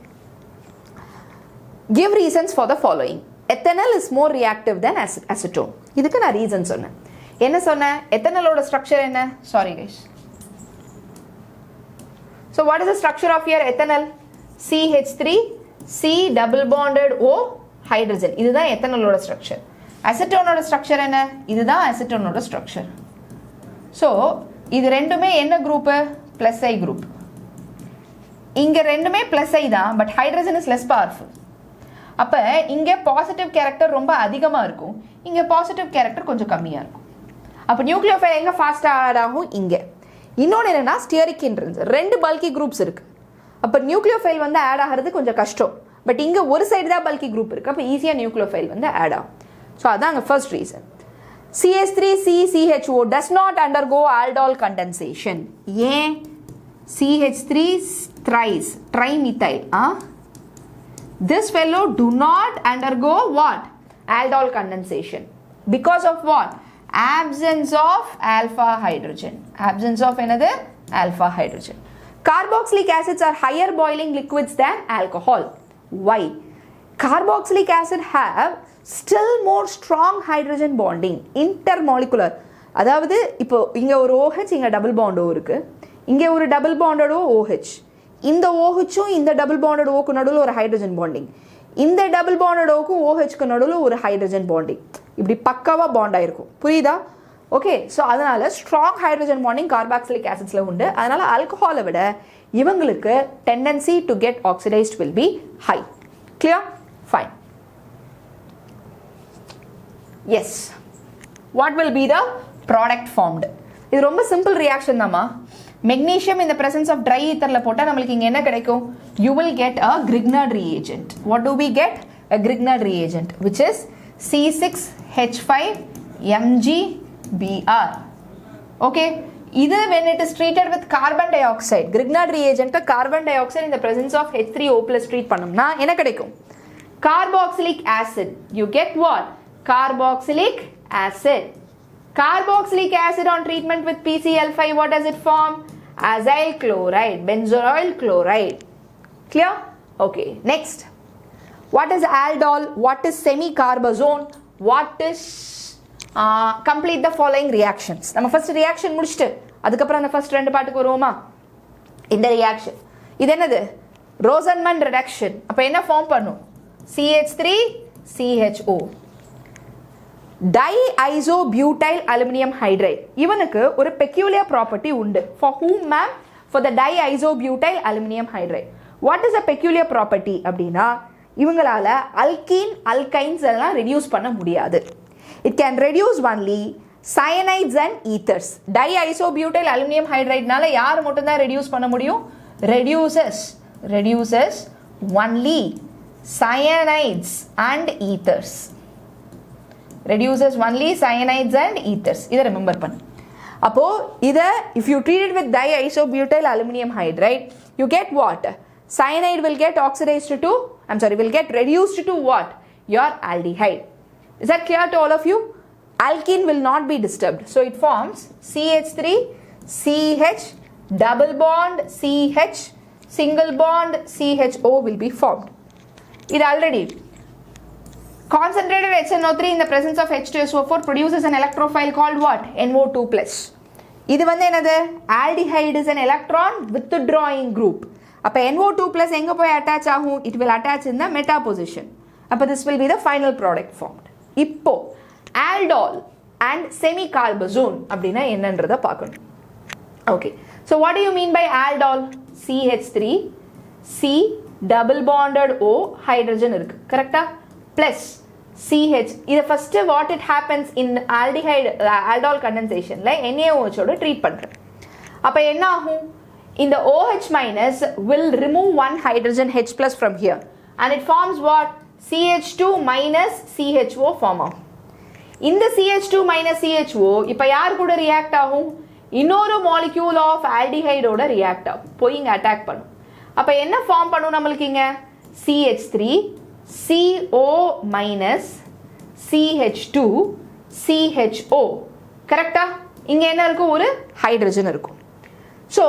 Give reasons for the following. Ethanol is more reactive than acetone. இதுக்கு நான் reason சொன்னேன். என்ன சொன்னேன்? ethanolோட structure என்ன? Sorry guys. So what is the structure of your ethanol? CH3 C double bonded O hydrogen. இதுதான் ethanolோட structure. acetoneோட structure என்ன? இதுதான் acetoneோட structure. So இது ரெண்டுமே என்ன group? plus I group. இங்க ரெண்டுமே plus I தான், but hydrogen is less powerful. அப்ப இங்க பாசிட்டிவ் கேரக்டர் ரொம்ப அதிகமா இருக்கும், இங்க பாசிட்டிவ் கேரக்டர் கொஞ்சம் கம்மியா இருக்கும். அப்ப நியூக்ளியோஃபைல் எங்க ஃபாஸ்டா ஆட் ஆகும்? இங்க. இன்னொன்று என்னன்னா ஸ்டியரிக் ஹிண்ட்ரன்ஸ், ரெண்டு பல்கி குரூப்ஸ் இருக்கு. அப்ப நியூக்ளியோஃபைல் வந்து ஆட் ஆகிறது கொஞ்சம் கஷ்டம், பட் இங்க ஒரு சைடு தான் பல்கி குரூப் இருக்கு, அப்ப ஈஸியா நியூக்ளியோஃபைல் வந்து ஆட் ஆகும். ஸோ அதாங்க first reason. CH3CCHO does not undergo aldol condensation. ஏன்? CH3 thrice trimethyl. This fellow do not undergo what? Aldol condensation. Because of what? Absence of alpha hydrogen. Absence of another alpha hydrogen. Carboxylic acids are higher boiling liquids than alcohol. Why? Carboxylic acid have still more strong hydrogen bonding, intermolecular. அதாவது இப்போ இங்க ஒரு OH, இங்க double bond O இருக்கு, இங்க ஒரு double bonded OH, இந்த OHும் இந்த டபுள் பாண்டட் Oக்கு நடுவில் ஒரு ஹைட்ரஜன் பாண்டிங், இந்த டபுள் பாண்டட் Oக்கும் OHக்கு நடுவில் ஒரு ஹைட்ரஜன் பாண்டிங், இப்படி பக்காவா பாண்ட் ஆயிருக்கும். புரியுதா? ஓகே. ஸோ அதனால ஸ்ட்ராங் ஹைட்ரஜன் பாண்டிங் கார்பாக்சிலிக் ஆசிட்ஸ்ல உண்டு. அதனால ஆல்கஹாலை விட இவங்களுக்கு tendency to get oxidised will be high. Clear? Fine. Yes. What will be the product formed? இது ரொம்ப சிம்பிள் ரியாக்ஷன் தாம்மா. Magnesium in the presence of dry etherல போட்டா நம்மளுக்கு இங்க என்ன கிடைக்கும்? You will get a Grignard reagent. What do we get? A Grignard reagent, which is C6H5MgBr. Okay. Either when it is treated with carbon dioxide, Grignard reagent carbon dioxide in the presence of H3O plus treat பண்ணோம்னா என்ன கிடைக்கும்? Carboxylic acid. You get what? Carboxylic acid. Carboxylic acid on treatment with PCl5, what does it form? Acyl chloride, benzoyl chloride. Clear? Okay. Next. What is aldol? What is semicarbazone? What is complete the following reactions. நம்ம first reaction முடிச்சிட்டு அதுக்கப்புறம் அந்த first ரெண்டு பாட்டுக்கு வருவோமா? இந்த reaction இது என்னது? Rosenman reduction. அப்ப என்ன ஃபார்ம் பண்ணும்? CH3CHO. Diisobutyl aluminum hydride. இவனுக்கு ஒரு peculiar property உண்டு. For whom, ma'am? For the diisobutyl aluminum hydride. What is a peculiar property அப்படின்னா இவங்களால alkene alkynes எல்லாம் reduce பண்ண முடியாது. It can reduce only cyanides and ethers. Diisobutyl aluminum hydrideனால யார் மட்டும் தான் reduce பண்ண முடியும்? Reduces only cyanides and ethers. Reduces only cyanides and ethers. இதை remember பண்ணு. அப்போ இதை if you treat it with diisobutyl aluminum hydride, you get what? Cyanide will get oxidized to, will get reduced to what? Your aldehyde. Is that clear to all of you? alkene will not be disturbed. So it forms CH3, CH, double bond, CH, single bond, CHO will be formed. It already concentrated HNO3 in the presence of H2SO4 produces an electrophile called what? NO2+. இது வந்து என்னது? Aldehyde is an electron withdrawing group. அப்ப NO2+ எங்க போய் attach ஆகும்? It will attach in the meta position. அப்ப this will be the final product formed. இப்போ aldol and semicarbazone அப்படின்னா என்னன்றத பார்க்கணும். Okay. So what do you mean by aldol? CH3, C double bonded O hydrogen இருக்கு. கரெக்ட்டா? Plus CH. இது first what it happens in aldehyde aldol condensation ல NaOH ஓட treat பண்றேன். அப்ப என்ன ஆகும்? இந்த OH minus will remove one hydrogen H plus from here and it forms what? CH2 minus CHO form ஆகும். இந்த CH2 minus CHO இப்ப யார் கூட ரியாக்ட் ஆகும்? இன்னொரு molecule of aldehyde ஓட ரியாக்ட் ஆகும். போய் இங்க அட்டாக் பண்ணும். அப்ப என்ன ஃபார்ம் பண்ணும் நம்மளுக்கு இங்க? CH3 CO minus CH2 CHO. கரெக்ட்டா? இங்க என்ன இருக்கும்? ஒரு ஹைட்ரஜன் இருக்கும். So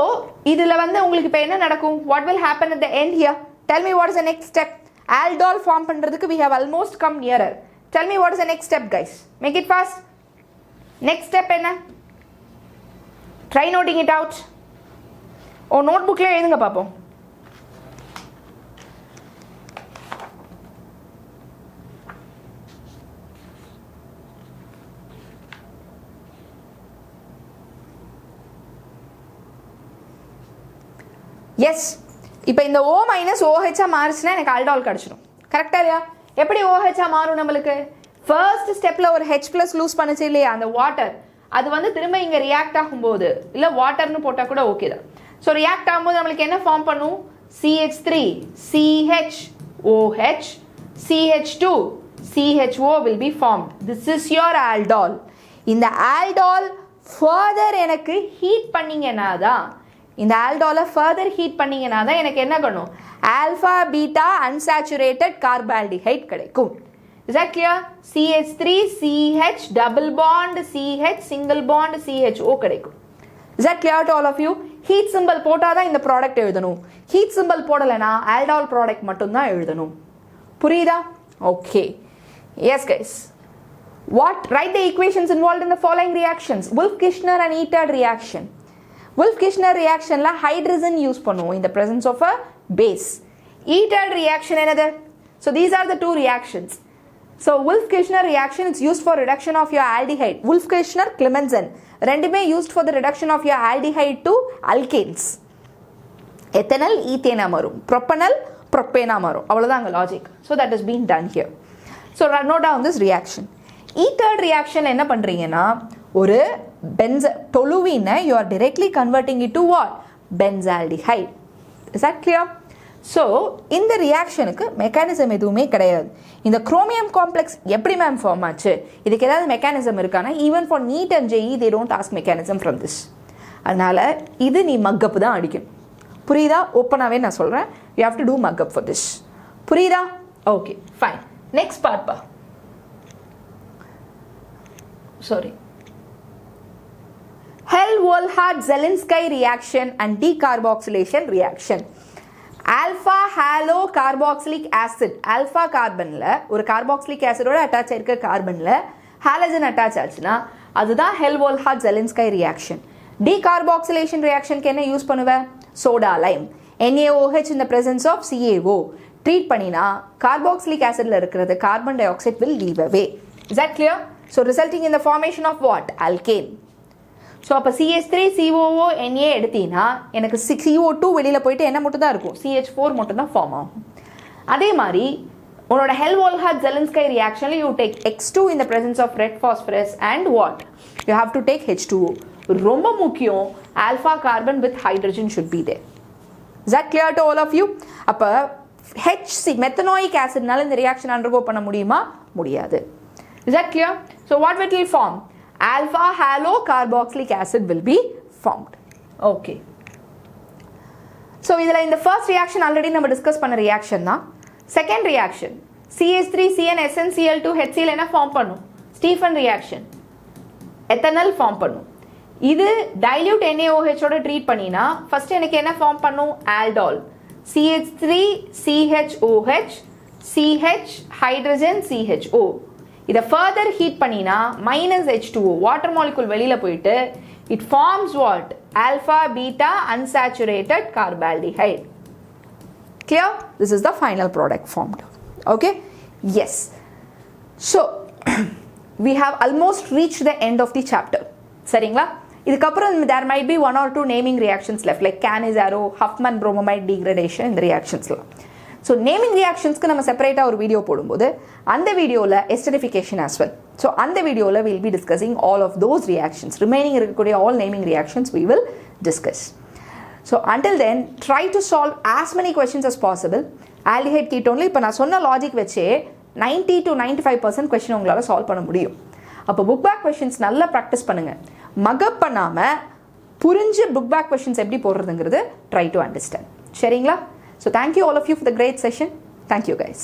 இதுல வந்து உங்களுக்கு இப்ப என்ன நடக்கும்? What will happen at the end here? Tell me what is the next step? Aldol form பண்றதுக்கு we have almost come nearer. Tell me what is the next step, guys. Make it fast. Next step என்ன? Try noting it out. ஓ நோட்புக்ல எழுதுங்க பாப்போம். S இப்போ இந்த O minus OH மாறுச்சுன்னா எனக்கு aldol கிடச்சிடும். கரெக்டா இல்லையா? எப்படி OH மாறும் நம்மளுக்கு? ஃபர்ஸ்ட் ஸ்டெப்ல ஒரு H பிளஸ் லூஸ் பண்ணுச்சு இல்லையா அந்த வாட்டர், அது வந்து திரும்ப இங்க ரியாக்ட் ஆகும்போது இல்லை வாட்டர்னு போட்டால் கூட ஓகே தான். ஸோ ரியாக்ட் ஆகும்போது நம்மளுக்கு என்ன ஃபார்ம் பண்ணும்? CH3 CH OH CH2 CHO will be formed. This is your aldol. இந்த aldol further எனக்கு ஹீட் பண்ணீங்கன்னா தான், இந்த ஆல்டோலை ஃபர்தர் ஹீட் பண்ணீங்கன்னா தான் எனக்கு என்ன பண்ணும்? ஆல்ஃபா பீட்டா அன்சாச்சுரேட்டட் கார்பால்டிஹைட் கிடைக்கும். Is that clear? CH3 CH double bond CH single bond CHO கிடைக்கும். Is that clear to all of you? Heat symbol போட்டால் தான் இந்த ப்ராடக்ட் எழுதணும். ஹீட் சிம்பிள் போடலைன்னா ஆல்டால் ப்ராடக்ட் மட்டும்தான் எழுதணும். புரியுதா? Okay. Yes guys. What? Write the equations involved in the following reactions. Wolff-Kishner and Etoard reaction. Wolff-Kishner reaction la hydrogen use பண்ணுவோம் in the presence of a base. Etoard reaction என்னது? So these are the two reactions. So Wolff-Kishner reaction is used for reduction of your aldehyde. Wolff-Kishner Clemmensen ரெண்டுமே used for the reduction of your aldehyde to alkanes. ethanol ethane மாறும், propanol propane மாறும். அவ்வளவுதான் அங்க logic. So that has been done here. So note down this reaction. Etoard reaction என்ன பண்றீங்கன்னா ஒரு toluene you are directly converting it to what? Benzaldehyde. Is that clear? So இந்த ரியாக்ஷனுக்கு mechanism எதுவுமே கிடையாது. இந்த குரோமியம் காம்ப்ளெக்ஸ் எப்படி மேம் ஃபார்ம் ஆச்சு? இதுக்கு ஏதாவது மெக்கானிசம் இருக்கானா? Even for NEET and JEE they don't ask mechanism from this. அதனால இது நீ மக்கப் தான் அடிக்கணும். புரியுதா? ஓப்பனாகவே நான் சொல்கிறேன். you have to do makeup for this. புரியுதா? Okay fine. நெக்ஸ்ட் பார்ட் பா. Sorry. Hell-Volhard-Zelenskii reaction and decarboxylation reaction. Alpha halo carboxylic acid, alpha carbonல ஒரு carboxylic acidோட அட்டாச் ஆயிருக்க கார்பன்ல ஹாலஜன் அட்டாச் ஆச்சுன்னா அதுதான் Hell-Volhard-Zelenskii reaction. Decarboxylation reactionக்கு என்ன யூஸ் பண்ணுவ? Soda Lime, NaOH in the presence of CaO treat பண்ணினா carboxylic acidல இருக்கிறது carbon dioxide will leave away. Is that clear? So resulting in the formation of what? Alkane. So அப்போ CH3 COO NA எடுத்தீங்கன்னா எனக்கு CO2 வெளியில் போயிட்டு என்ன மட்டும் தான் இருக்கும்? CH4 மட்டும் தான் ஃபார்ம் ஆகும். அதே மாதிரி உன்னோட Hell-Volhard-Zelenskii ரியாக்ஷனில் you take X2 in the presence of red phosphorus and what? You have to take H2O. ரொம்ப முக்கியம், alpha carbon with hydrogen should be there. Is that clear to all of you? அப்போ HC மெத்தனோயிக் ஆசிட்னால இந்த reaction undergo பண்ண முடியுமா? முடியாது. Is that clear? So what will it form? Alpha halo carboxylic acid will be formed. Okay. So இதல இந்த first reaction already நம்ம discuss பண்ண reaction தான். Second reaction CH3CN SnCl2 HCl என்ன form பண்ணும்? Stephan reaction. எத்தனால் ஃபார்ம் பண்ணும். இது dilute NaOH ஓட ட்ரீட் பண்ணினா ஃபர்ஸ்ட் எனக்கு என்ன ஃபார்ம் பண்ணும்? Aldol, CH3 CHOH CH hydrogen CHO. இதை ஃபர்தர் ஹீட் பண்ணினா -H2O வாட்டர் மாலிகுல் வெளியில போயிட்டு it forms what? Alpha beta unsaturated carbaldehyde. Clear? This is the final product formed. Okay? Yes. So we have almost reached the end of the chapter. சரிங்களா? இதுக்கப்புறம் there might be 1 or 2 naming reactions left like Cannizzaro, Huffman bromamide degradation இந்த reactionsலாம். So naming ரியாக்ஷன்ஸ்க்கு நம்ம செப்பரேட்டாக ஒரு video போடும்போது அந்த வீடியோவில் esterification as well. So அந்த வீடியோவில் will be discussing all of those reactions. Remaining இருக்கக்கூடிய all naming reactions we will discuss. So until then try to solve as many questions as possible. Aldehyde கீட்டோன்ல இப்போ நான் சொன்ன லாஜிக் வச்சே 90 to 95% question உங்களால் solve பண்ண முடியும். அப்போ புக் பேக் கொஸ்டின்ஸ் நல்லா ப்ராக்டிஸ் பண்ணுங்கள். மகப் பண்ணாமல் புரிஞ்சு புக் பேக் கொஸ்டின்ஸ் எப்படி போடுறதுங்கிறது ட்ரை டு அண்டர்ஸ்டாண்ட். சரிங்களா? So thank you all of you for the great session. Thank you guys.